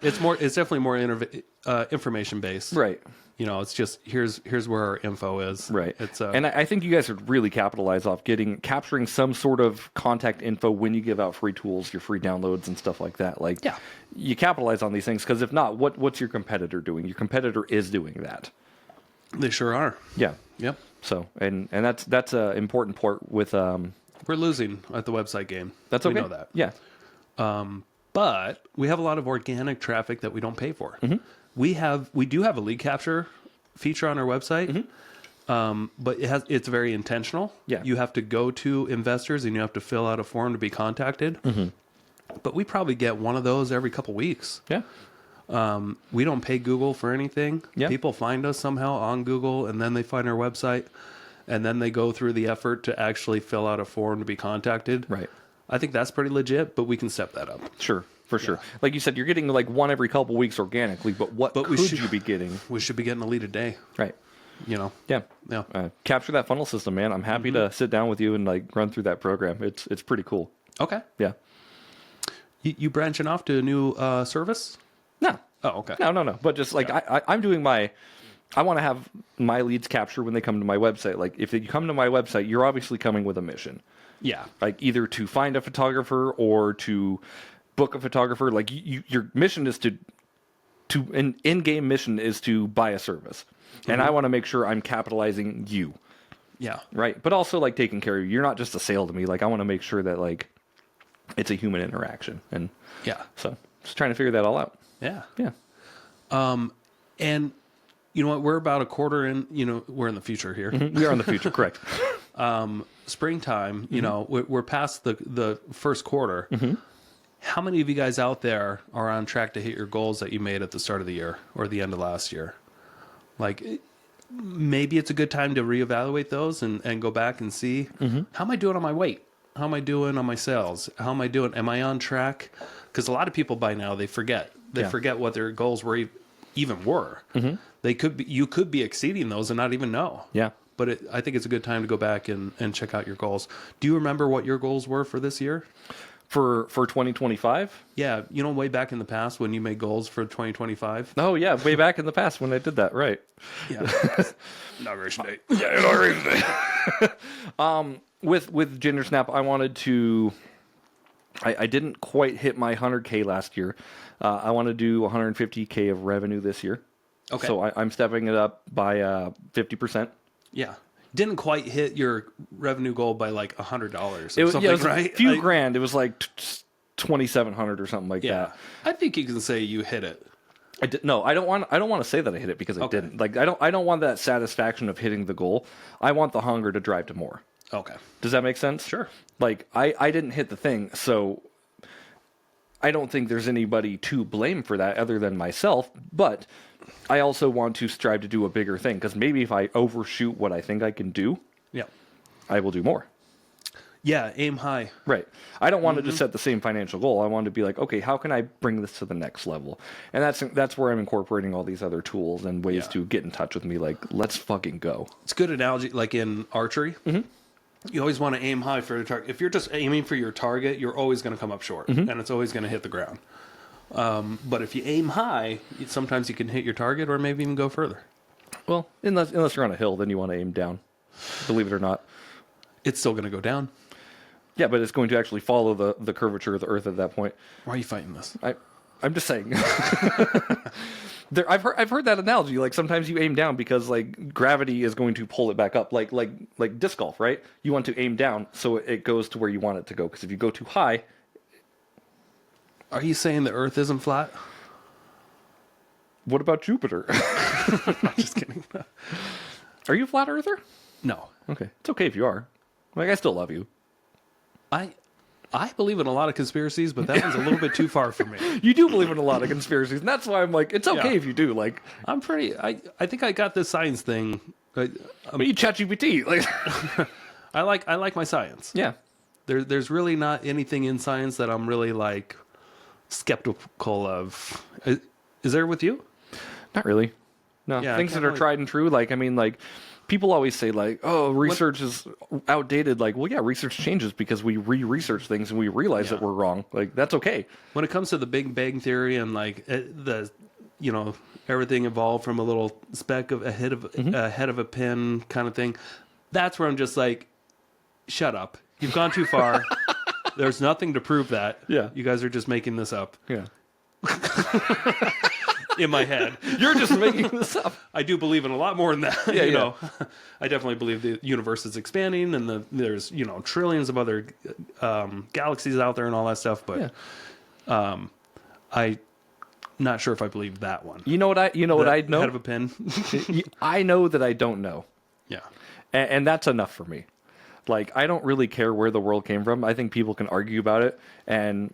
It's definitely more information based. Right. It's just here's where our info is. Right. It's and I think you guys would really capitalize off capturing some sort of contact info when you give out free tools, your free downloads and stuff like that. You capitalize on these things, because if not, what's your competitor doing? Your competitor is doing that. They sure are. Yeah. Yep. So and that's an important part with we're losing at the website game. That's okay. We know that. Yeah. But we have a lot of organic traffic that we don't pay for. We do have a lead capture feature on our website, but it's very intentional. Yeah. You have to go to investors and you have to fill out a form to be contacted. But we probably get one of those every couple weeks. Yeah. We don't pay Google for anything. Yeah. People find us somehow on Google, and then they find our website, and then they go through the effort to actually fill out a form to be contacted. Right. I think that's pretty legit, but we can step that up. Sure. For sure. Like you said, you're getting one every couple weeks organically, but could you be getting? We should be getting a lead a day. Right. Yeah. Yeah. Capture that funnel system, man. I'm happy to sit down with you and like run through that program. It's pretty cool. Okay. Yeah. You branching off to a new service? No. Oh, okay. No. But just like I'm doing I want to have my leads capture when they come to my website. Like if you come to my website, you're obviously coming with a mission. Yeah. Like either to find a photographer or to book a photographer. Like your mission is an in-game mission is to buy a service. And I want to make sure I'm capitalizing you. Yeah. Right. But also like taking care of you. You're not just a sale to me. Like I want to make sure that like it's a human interaction. And yeah. So just trying to figure that all out. Yeah. Yeah. And you know what? We're about a quarter in, we're in the future here. We are in the future. Correct. Springtime, we're past the first quarter. How many of you guys out there are on track to hit your goals that you made at the start of the year or the end of last year? Like maybe it's a good time to reevaluate those and go back and see, how am I doing on my weight? How am I doing on my sales? How am I doing? Am I on track? Because a lot of people by now, they forget. They forget what their goals were even were. You could be exceeding those and not even know. Yeah. But I think it's a good time to go back and check out your goals. Do you remember what your goals were for this year? For 2025? Yeah, way back in the past when you made goals for 2025. Oh yeah, way back in the past when I did that, right? Yeah. Inauguration date. Yeah, inauguration date. With Ginger Snap, I wanted to. I didn't quite hit my 100K last year. I want to do 150K of revenue this year. Okay. So I'm stepping it up by 50%. Yeah. Didn't quite hit your revenue goal by like $100 or something, it was right? A few grand. It was like 2,700 or something like that. I think you can say you hit it. I did, no, I don't want to say that I hit it because I didn't. Like I don't want that satisfaction of hitting the goal. I want the hunger to drive to more. Okay. Does that make sense? Sure. Like I didn't hit the thing, so I don't think there's anybody to blame for that other than myself, but I also want to strive to do a bigger thing because maybe if I overshoot what I think I can do, I will do more. Yeah, aim high. Right. I don't want to just set the same financial goal. I want to be like, okay, how can I bring this to the next level? And that's where I'm incorporating all these other tools and ways to get in touch with me. Like, let's fucking go. It's a good analogy, like in archery. You always want to aim high for the target. If you're just aiming for your target, you're always going to come up short, and it's always going to hit the ground. But if you aim high, sometimes you can hit your target or maybe even go further. Well, unless you're on a hill, then you want to aim down. Believe it or not. It's still going to go down. Yeah, but it's going to actually follow the curvature of the earth at that point. Why are you fighting this? I'm just saying. I've heard that analogy. Like sometimes you aim down because like gravity is going to pull it back up. Like disc golf, right? You want to aim down so it goes to where you want it to go. Because if you go too high, are you saying the Earth isn't flat? What about Jupiter? I'm just kidding. Are you a flat earther? No. Okay, it's okay if you are. Like I still love you. I believe in a lot of conspiracies, but that one's a little bit too far for me. You do believe in a lot of conspiracies, and that's why I'm like, it's okay if you do. Like, I'm pretty. I think I got this science thing. But you ChatGPT. Like, I like my science. Yeah. There's really not anything in science that I'm really like skeptical of. Is there with you? Not really. No. Yeah, things that are tried and true. Like, I mean, like. People always say, like, oh, research is outdated. Like, well, yeah, research changes because we re-research things and we realize that we're wrong. Like, that's okay. When it comes to the Big Bang Theory and, like, everything evolved from a little speck of a head of a pin kind of thing, that's where I'm just like, shut up. You've gone too far. There's nothing to prove that. Yeah. You guys are just making this up. Yeah. In my head. You're just making this up. I do believe in a lot more than that. Yeah, you know. I definitely believe the universe is expanding and there's, trillions of other galaxies out there and all that stuff, but I'm not sure if I believe that one. You know what I know? Head of a pin. I know that I don't know. Yeah. And that's enough for me. Like, I don't really care where the world came from. I think people can argue about it and,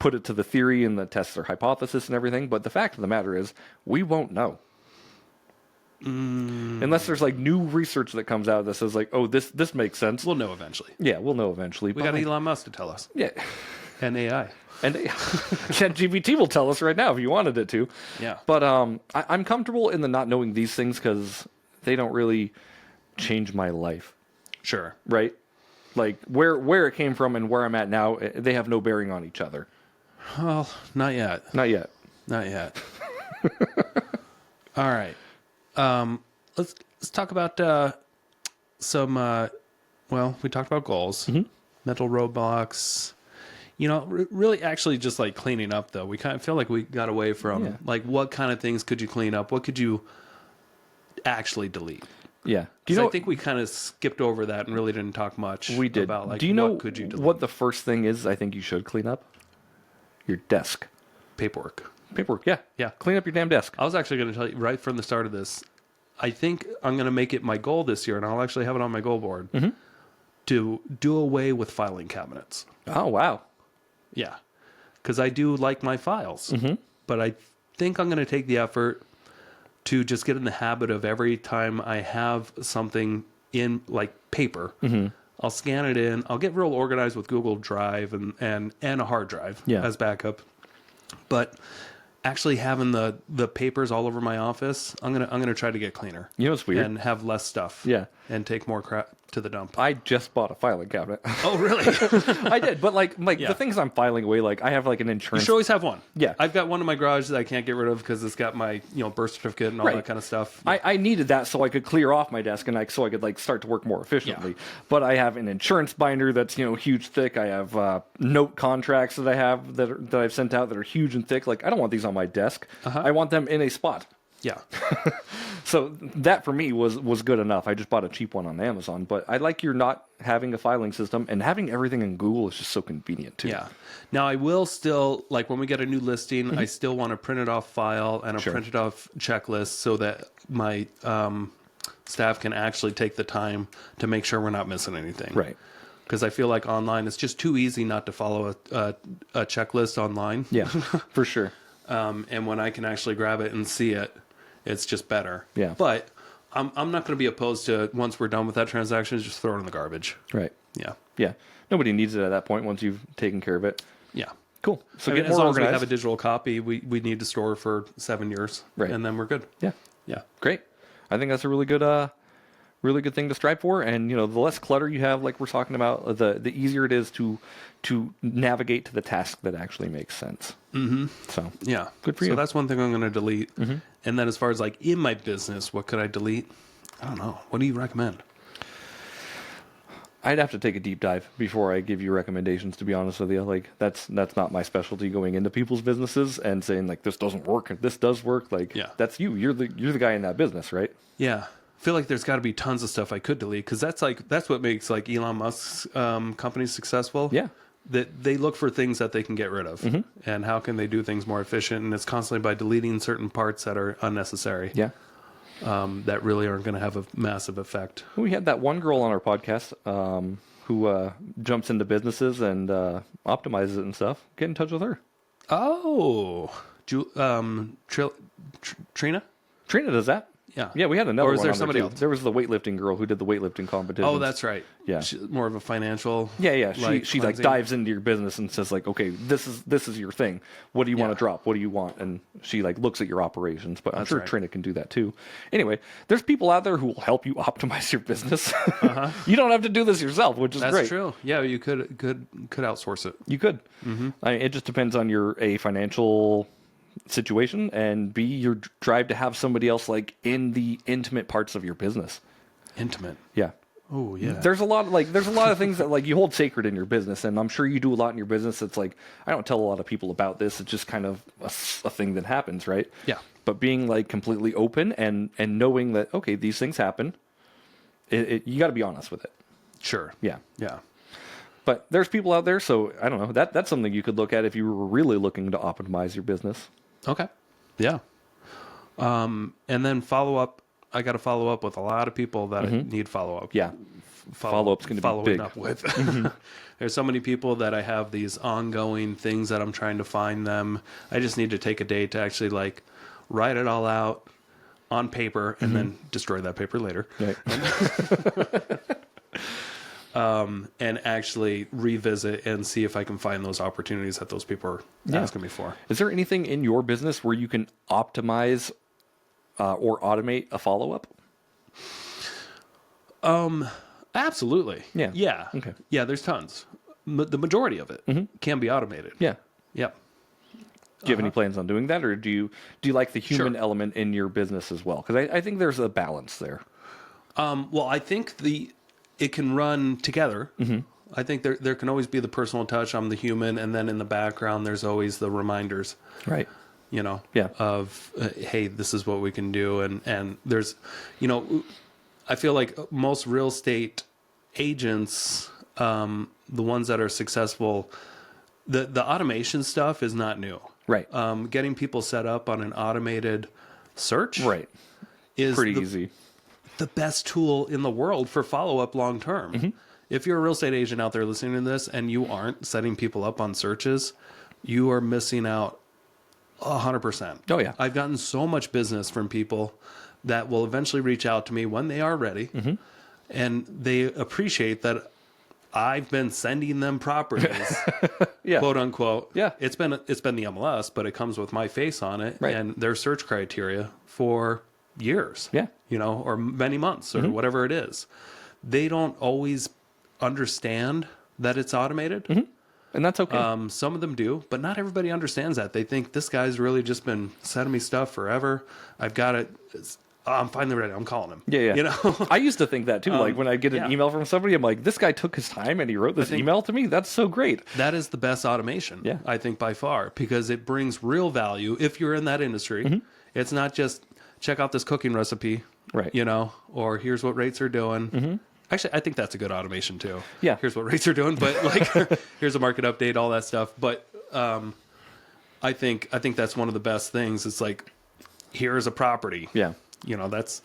put it to the theory and the test their hypothesis and everything. But the fact of the matter is, we won't know. Unless there's like new research that comes out that says like, oh, this makes sense. We'll know eventually. Yeah, we'll know eventually. We got Elon Musk to tell us. Yeah. And AI. And ChatGPT will tell us right now if you wanted it to. Yeah. But I'm comfortable in the not knowing these things because they don't really change my life, Sure. right? Like where it came from and where I'm at now, they have no bearing on each other. Well, not yet. Not yet. Not yet. All right. Let's talk about some. Well, we talked about goals, mental roadblocks. You know, really, actually, just like cleaning up. Though we kind of feel like we got away from like what kind of things could you clean up? What could you actually delete? Yeah. Do you know? I think we kind of skipped over that and really didn't talk much. We did. About like do you know what could you delete? What the first thing is? I think you should clean up your desk. Paperwork. Yeah. Yeah. Clean up your damn desk. I was actually going to tell you right from the start of this. I think I'm going to make it my goal this year, and I'll actually have it on my goal board to do away with filing cabinets. Oh wow. Yeah, because I do like my files, but I think I'm going to take the effort to just get in the habit of every time I have something in like paper, I'll scan it in. I'll get real organized with Google Drive and a hard drive as backup. But actually having the papers all over my office, I'm gonna try to get cleaner. You know what's weird? And have less stuff. Yeah. And take more crap to the dump. I just bought a filing cabinet. Oh, really? I did, but like the things I'm filing away, like I have like an You insurance. should always have one. Yeah. I've got one in my garage that I can't get rid of because it's got my birth certificate and all Right. that kind of stuff. I needed that so I could clear off my desk and so I could like start to work more efficiently. Yeah. But I have an insurance binder that's huge, thick. I have note contracts that I have that I've sent out that are huge and thick. Like I don't want these on my desk. I want them in a spot. Yeah. So that for me was good enough. I just bought a cheap one on Amazon, but I like you're not having a filing system, and having everything in Google is just so convenient too. Yeah. Now I will still, like when we get a new listing, I still want to print it off file and a printed off checklist so that my staff can actually take the time to make sure we're not missing anything. Right. Because I feel like online it's just too easy not to follow a checklist online. Yeah, for sure. And when I can actually grab it and see it, it's just better. Yeah. But I'm not going to be opposed to, once we're done with that transaction, just throw it in the garbage. Right. Yeah. Yeah. Nobody needs it at that point once you've taken care of it. Yeah. Cool. So I get mean, as more long as we organized. have a digital copy, we need to store for 7 years. Right. And then we're good. Yeah. Yeah. Great. I think that's a really good thing to strive for. And the less clutter you have, like we're talking about, the easier it is to navigate to the task that actually makes sense. Mm-hmm. So Yeah. good for you. So that's one thing I'm going to delete. And then as far as like in my business, what could I delete? I don't know. What do you recommend? I'd have to take a deep dive before I give you recommendations, to be honest with you. Like that's not my specialty, going into people's businesses and saying like this doesn't work and this does work. Like that's you. You're the guy in that business, right? Yeah. I feel like there's got to be tons of stuff I could delete because that's what makes like Elon Musk's companies successful. Yeah. That they look for things that they can get rid of and how can they do things more efficient. And it's constantly by deleting certain parts that are unnecessary. Yeah. That really aren't going to have a massive effect. We had that one girl on our podcast who jumps into businesses and optimizes it and stuff. Get in touch with her. Oh, Trina? Trina does that. Yeah. Yeah, we had another Or is one there on somebody too. else? There was the weightlifting girl who did the weightlifting competition. Oh, that's right. Yeah. She's more of a financial. Yeah. She like cleansing. dives into your business and says like, okay, this is your thing. What do you want to drop? What do you want? And she like looks at your operations. But I'm sure right. Trina can do that too. Anyway, there's people out there who will help you optimize your business. You don't have to do this yourself, which is That's great. true. Yeah, you could outsource it. You could. It just depends on your financial situation, and B, your drive to have somebody else like in the intimate parts of your business. Intimate. Yeah. Oh yeah. There's a lot of things that like you hold sacred in your business, and I'm sure you do a lot in your business. It's like I don't tell a lot of people about this. It's just kind of a thing that happens, right? Yeah. But being like completely open and knowing that okay, these things happen, you got to be honest with it. Sure. Yeah. Yeah. But there's people out there, so I don't know. That's something you could look at if you were really looking to optimize your business. Okay. Yeah. And then follow up. I got to follow up with a lot of people that need follow up. Yeah. Follow-up's going to be following big. up with. There's so many people that I have these ongoing things that I'm trying to find them. I just need to take a day to actually like write it all out on paper and then destroy that paper later. Right. and actually revisit and see if I can find those opportunities that those people are asking me for. Is there anything in your business where you can optimize or automate a follow-up? Absolutely. Yeah. Yeah. Okay. Yeah, there's tons. The majority of it can be automated. Yeah. Yep. Do you have any plans on doing that, or do you like the human element in your business as well? Because I think there's a balance there. Well, I think it can run together. I think there can always be the personal touch. I'm the human, and then in the background, there's always the reminders. Right. Of hey, this is what we can do, and there's, I feel like most real estate agents, the ones that are successful, the automation stuff is not new. Right. Getting people set up on an automated search, is pretty easy. The best tool in the world for follow-up long term. If you're a real estate agent out there listening to this and you aren't setting people up on searches, you are missing out 100%. Oh, yeah. I've gotten so much business from people that will eventually reach out to me when they are ready, and they appreciate that I've been sending them properties, quote unquote. Yeah. It's been the MLS, but it comes with my face on it and their search criteria for years. Yeah. Or many months or whatever it is. They don't always understand that it's automated. And that's okay. Some of them do, but not everybody understands that. They think this guy's really just been sending me stuff forever. I've got it. I'm finally ready. I'm calling him. Yeah. I used to think that too. Like when I get an email from somebody, I'm like, this guy took his time and he wrote this email to me. That's so great. That is the best automation, I think, by far, because it brings real value if you're in that industry. It's not just check out this cooking recipe, or here's what rates are doing. Actually, I think that's a good automation too. Yeah. Here's what rates are doing, but like here's a market update, all that stuff. But I think that's one of the best things. It's like, here's a property. Yeah. That's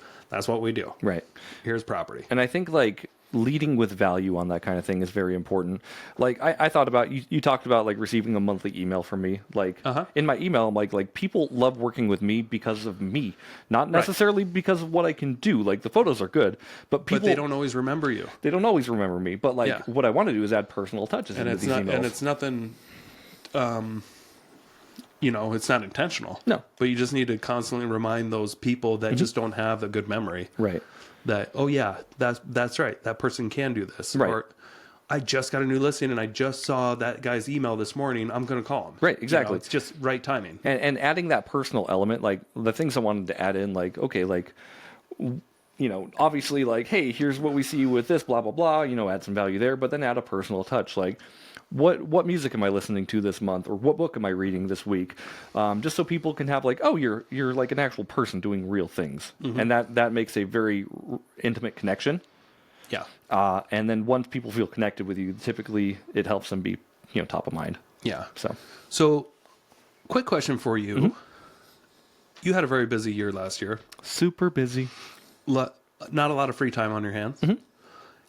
what we do. Right. Here's property. And I think like leading with value on that kind of thing is very important. Like I thought about, you talked about like receiving a monthly email from me. Like in my email, I'm like people love working with me because of me, not necessarily because of what I can do. Like the photos are good, but they don't always remember you. They don't always remember me. But like what I want to do is add personal touches into these emails. And it's nothing, it's not intentional. No. But you just need to constantly remind those people that just don't have a good memory. Right. That, oh yeah, that's right. That person can do this. Right. Or I just got a new listing and I just saw that guy's email this morning. I'm going to call him. Right. Exactly. It's just right timing. And adding that personal element, like the things I wanted to add in, like, okay, like, obviously like, hey, here's what we see with this, blah, blah, blah, add some value there, but then add a personal touch. Like, what music am I listening to this month, or what book am I reading this week? Just so people can have like, oh, you're like an actual person doing real things, and that makes a very intimate connection. Yeah. And then once people feel connected with you, typically it helps them be top of mind. Yeah. So quick question for you. You had a very busy year last year. Super busy. Not a lot of free time on your hands.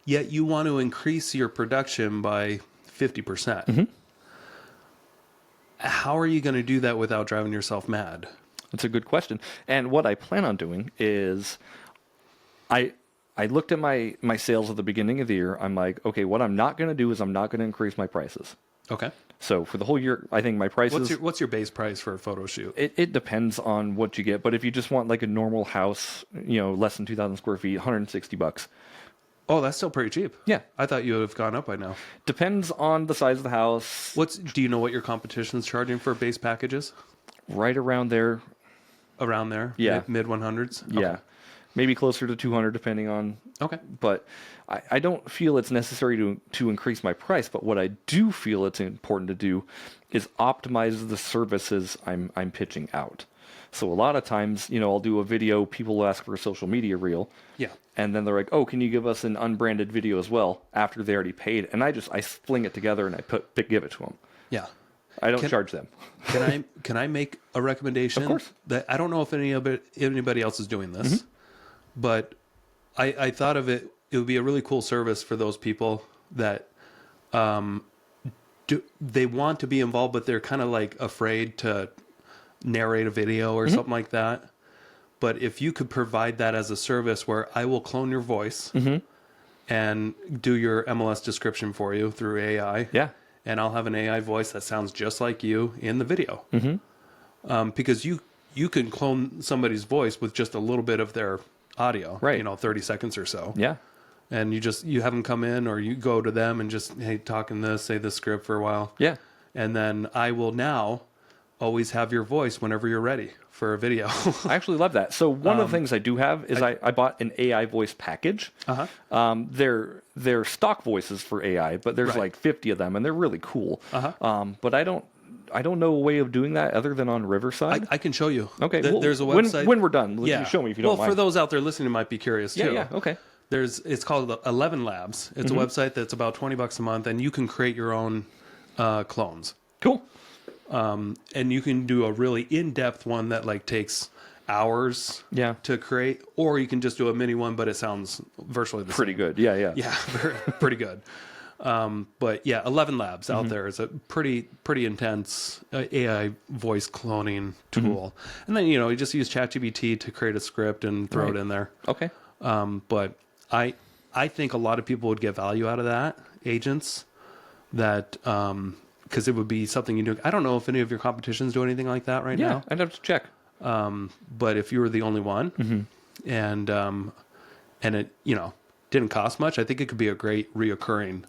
Yet you want to increase your production by 50%. How are you going to do that without driving yourself mad? That's a good question. And what I plan on doing is I looked at my sales at the beginning of the year. I'm like, okay, what I'm not going to do is I'm not going to increase my prices. Okay. So for the whole year, I think my prices... What's your base price for a photo shoot? It depends on what you get. But if you just want like a normal house, less than 2,000 square feet, $160. Oh, that's still pretty cheap. Yeah. I thought you would have gone up by now. Depends on the size of the house. Do you know what your competition's charging for base packages? Right around there. Around there? Yeah. Mid 100s? Okay. Yeah. Maybe closer to 200 depending on... Okay. But I don't feel it's necessary to increase my price, but what I do feel it's important to do is optimize the services I'm pitching out. So a lot of times, I'll do a video, people will ask for a social media reel. Yeah. And then they're like, oh, can you give us an unbranded video as well after they already paid? And I fling it together and I give it to them. Yeah. I don't charge them. Can I make a recommendation? Of course. That I don't know if anybody else is doing this, but I thought of it. It would be a really cool service for those people that they want to be involved, but they're kind of like afraid to narrate a video or something like that. But if you could provide that as a service where I will clone your voice and do your MLS description for you through AI. Yeah. And I'll have an AI voice that sounds just like you in the video. Because you can clone somebody's voice with just a little bit of their audio, Right. 30 seconds or so. Yeah. And you have them come in, or you go to them and just, hey, talk in this, say this script for a while. Yeah. And then I will now always have your voice whenever you're ready for a video. I actually love that. So one of the things I do have is I bought an AI voice package. They're stock voices for AI, but there's like 50 of them, and they're really cool. But I don't know a way of doing that other than on Riverside. I can show you. Okay, There's a website. when we're done. Yeah. You show me if you don't mind. Well, for those out there listening, who might be curious too. Yeah. Okay. It's called 11 Labs. It's a website that's about $20 a month, and you can create your own clones. Cool. And you can do a really in-depth one that like takes hours to create, or you can just do a mini one, but it sounds virtually the Pretty same. good. Yeah. Yeah, pretty good. But yeah, 11 Labs out there is a pretty intense AI voice cloning tool. And then, you just use ChatGPT to create a script and throw it in there. Okay. But I think a lot of people would get value out of that, agents, that, because it would be something you do. I don't know if any of your competitions do anything like that right now. Yeah, I'd have to check. But if you were the only one and it, didn't cost much, I think it could be a great reoccurring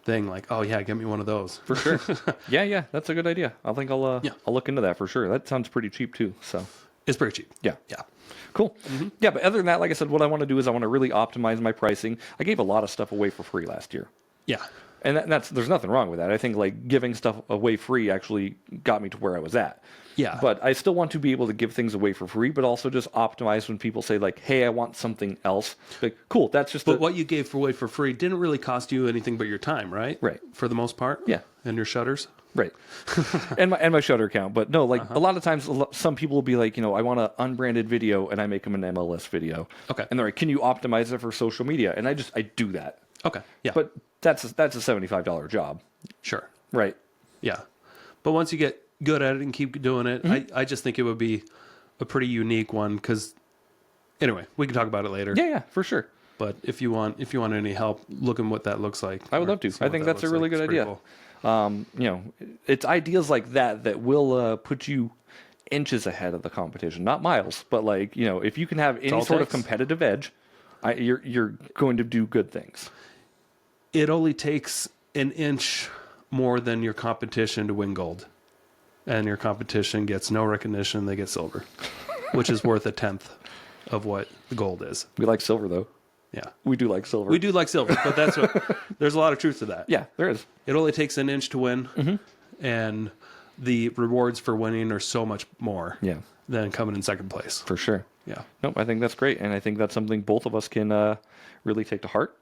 thing. Like, oh yeah, get me one of those. For sure. Yeah, that's a good idea. I think I'll look into that for sure. That sounds pretty cheap too. So it's pretty cheap. Yeah. Cool. Mm-hmm. Yeah, but other than that, like I said, what I want to do is I want to really optimize my pricing. I gave a lot of stuff away for free last year. Yeah. And there's nothing wrong with that. I think like giving stuff away free actually got me to where I was at. Yeah. But I still want to be able to give things away for free, but also just optimize when people say like, hey, I want something else. Like, cool, that's just But what you gave away for free didn't really cost you anything but your time, right? Right. For the most part? Yeah. And your shutters? Right. and my shutter count. But no, like a lot of times some people will be like, I want an unbranded video, and I make them an MLS video. Okay. And they're like, can you optimize it for social media? And I do that. Okay. Yeah. But that's a $75 job. Sure. Right. Yeah. But once you get good at it and keep doing it, I just think it would be a pretty unique one, because anyway, we can talk about it later. Yeah, for sure. But if you want any help looking what that looks like, I would love to. I think that's a really good idea. Cool. It's ideas like that will put you inches ahead of the competition, not miles, but like, if you can have any sort of competitive edge, you're going to do good things. It only takes an inch more than your competition to win gold. And your competition gets no recognition, they get silver, which is worth a tenth of what the gold is. We like silver, though. Yeah. We do like silver. We do like silver, but there's a lot of truth to that. Yeah, there is. It only takes an inch to win, and the rewards for winning are so much more than coming in second place. For sure. Yeah. Nope, I think that's great, and I think that's something both of us can really take to heart.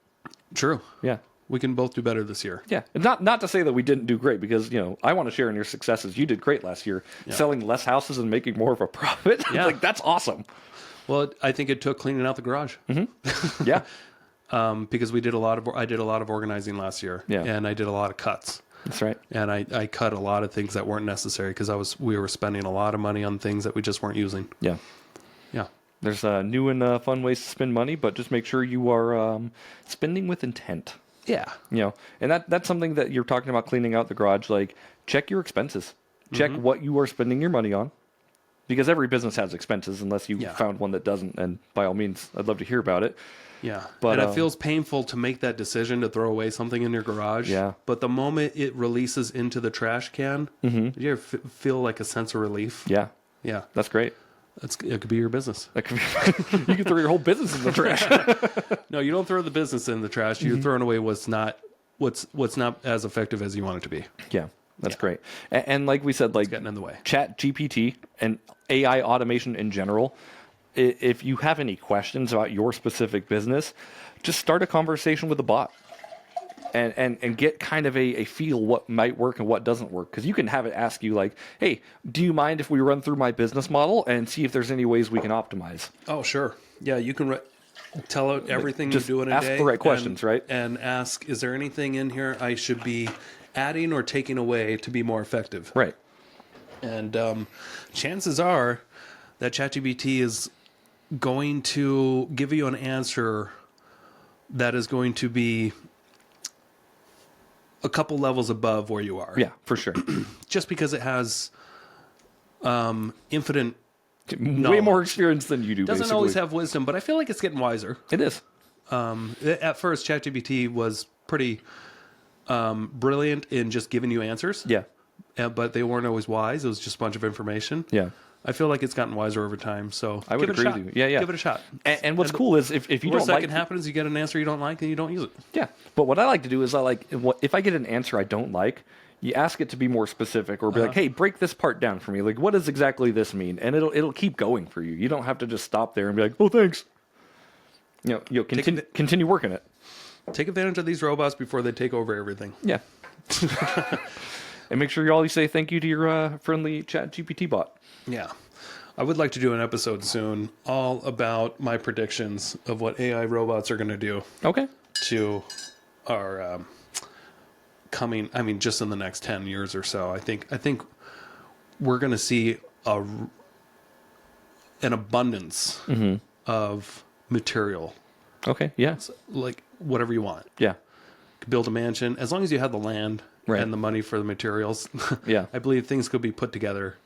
True. Yeah. We can both do better this year. Yeah. And not to say that we didn't do great, because, I want to share in your successes. You did great last year, selling less houses and making more of a profit. Yeah. Like, that's awesome. Well, I think it took cleaning out the garage. Yeah. Because I did a lot of organizing last year. Yeah. And I did a lot of cuts. That's right. And I cut a lot of things that weren't necessary, because we were spending a lot of money on things that we just weren't using. Yeah. Yeah. There's new and fun ways to spend money, but just make sure you are spending with intent. Yeah. And that's something that you're talking about, cleaning out the garage. Like, check your expenses. Check what you are spending your money on, because every business has expenses, unless you found one that doesn't. And by all means, I'd love to hear about it. Yeah. But and it feels painful to make that decision to throw away something in your garage. Yeah. But the moment it releases into the trash can, you ever feel like a sense of relief? Yeah. Yeah. That's great. It could be your business. That could be, you could throw your whole business in the trash. No, you don't throw the business in the trash. You're throwing away what's not as effective as you want it to be. Yeah, that's great. And like we said, like, it's getting in the way. Chat GPT and AI automation in general, if you have any questions about your specific business, just start a conversation with a bot. And get kind of a feel what might work and what doesn't work. Because you can have it ask you like, hey, do you mind if we run through my business model and see if there's any ways we can optimize? Oh, sure. Yeah, you can tell it everything Just you do in a day. ask the right questions, right? And ask, is there anything in here I should be adding or taking away to be more effective? Right. And chances are that ChatGPT is going to give you an answer that is going to be a couple levels above where you are. Yeah, for sure. Just because it has infinite Way more experience than you do. Doesn't basically. always have wisdom, but I feel like it's getting wiser. It is. At first, ChatGPT was pretty brilliant in just giving you answers. Yeah. But they weren't always wise. It was just a bunch of information. Yeah. I feel like it's gotten wiser over time. So I would agree with you. Yeah, yeah. Give it a shot. And what's cool is if you don't worst that like... can happen is you get an answer you don't like and you don't use it. Yeah. But what I like to do is if I get an answer I don't like, you ask it to be more specific or be like, hey, break this part down for me. Like, what does exactly this mean? And it'll keep going for you. You don't have to just stop there and be like, oh, thanks. Continue working it. Take advantage of these robots before they take over everything. Yeah. And make sure you always say thank you to your friendly ChatGPT bot. Yeah. I would like to do an episode soon all about my predictions of what AI robots are going to do. Okay. To our coming, just in the next 10 years or so. I think we're going to see an abundance of material. Okay, yeah. So, like whatever you want. Yeah. Build a mansion. As long as you have the land and the money for the materials, yeah. I believe things could be put together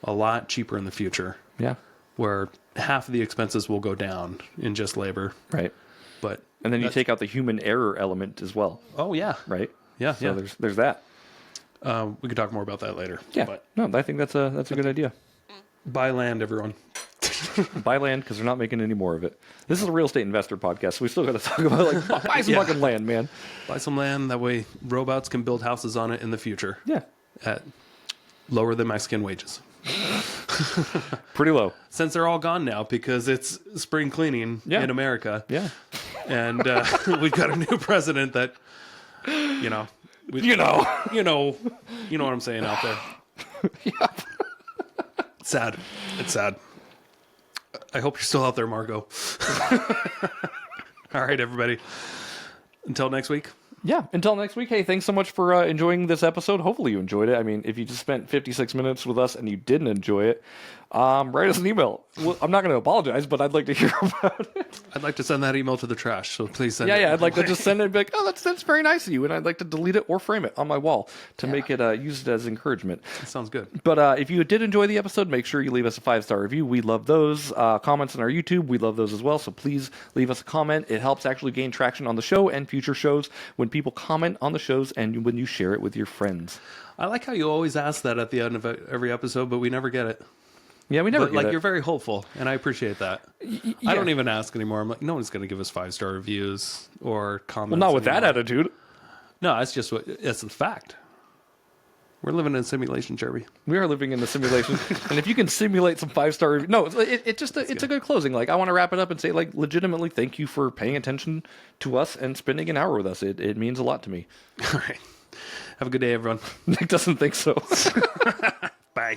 a lot cheaper in the future. Yeah. Where half of the expenses will go down in just labor. Right. And then you take out the human error element as well. Oh, yeah. Right? Yeah. So there's that. We could talk more about that later. Yeah. But no, I think that's a good idea. Buy land, everyone. Buy land because they're not making any more of it. This is a real estate investor podcast, so we still got to talk about buy some fucking land, man. Buy some land. That way robots can build houses on it in the future. Yeah. At lower than Mexican wages. Pretty low. Since they're all gone now because it's spring cleaning in America. Yeah. And we've got a new president that, you know what I'm saying out there. Yep. It's sad. It's sad. I hope you're still out there, Margot. All right, everybody. Until next week. Yeah, until next week. Hey, thanks so much for enjoying this episode. Hopefully you enjoyed it. I mean, if you just spent 56 minutes with us and you didn't enjoy it, write us an email. Well, I'm not going to apologize, but I'd like to hear about it. I'd like to send that email to the trash, so please send it. Yeah, I'd like to just send it and be like, oh, that's very nice of you, and I'd like to delete it or frame it on my wall to make it use it as encouragement. That sounds good. But if you did enjoy the episode, make sure you leave us a 5-star review. We love those. Comments on our YouTube, we love those as well, so please leave us a comment. It helps actually gain traction on the show and future shows when people comment on the shows and when you share it with your friends. I like how you always ask that at the end of every episode, but we never get it. Yeah, we never get it. You're very hopeful, and I appreciate that. I don't even ask anymore. I'm like, no one's going to give us 5-star reviews or comments. Well, not with that attitude. No, it's just it's the fact. We're living in a simulation, Jeremy. We are living in a simulation, and if you can simulate some 5-star reviews, no, it's a good closing. Like, I want to wrap it up and say, like, legitimately, thank you for paying attention to us and spending an hour with us. It means a lot to me. All right, have a good day, everyone. Nick doesn't think so. Bye.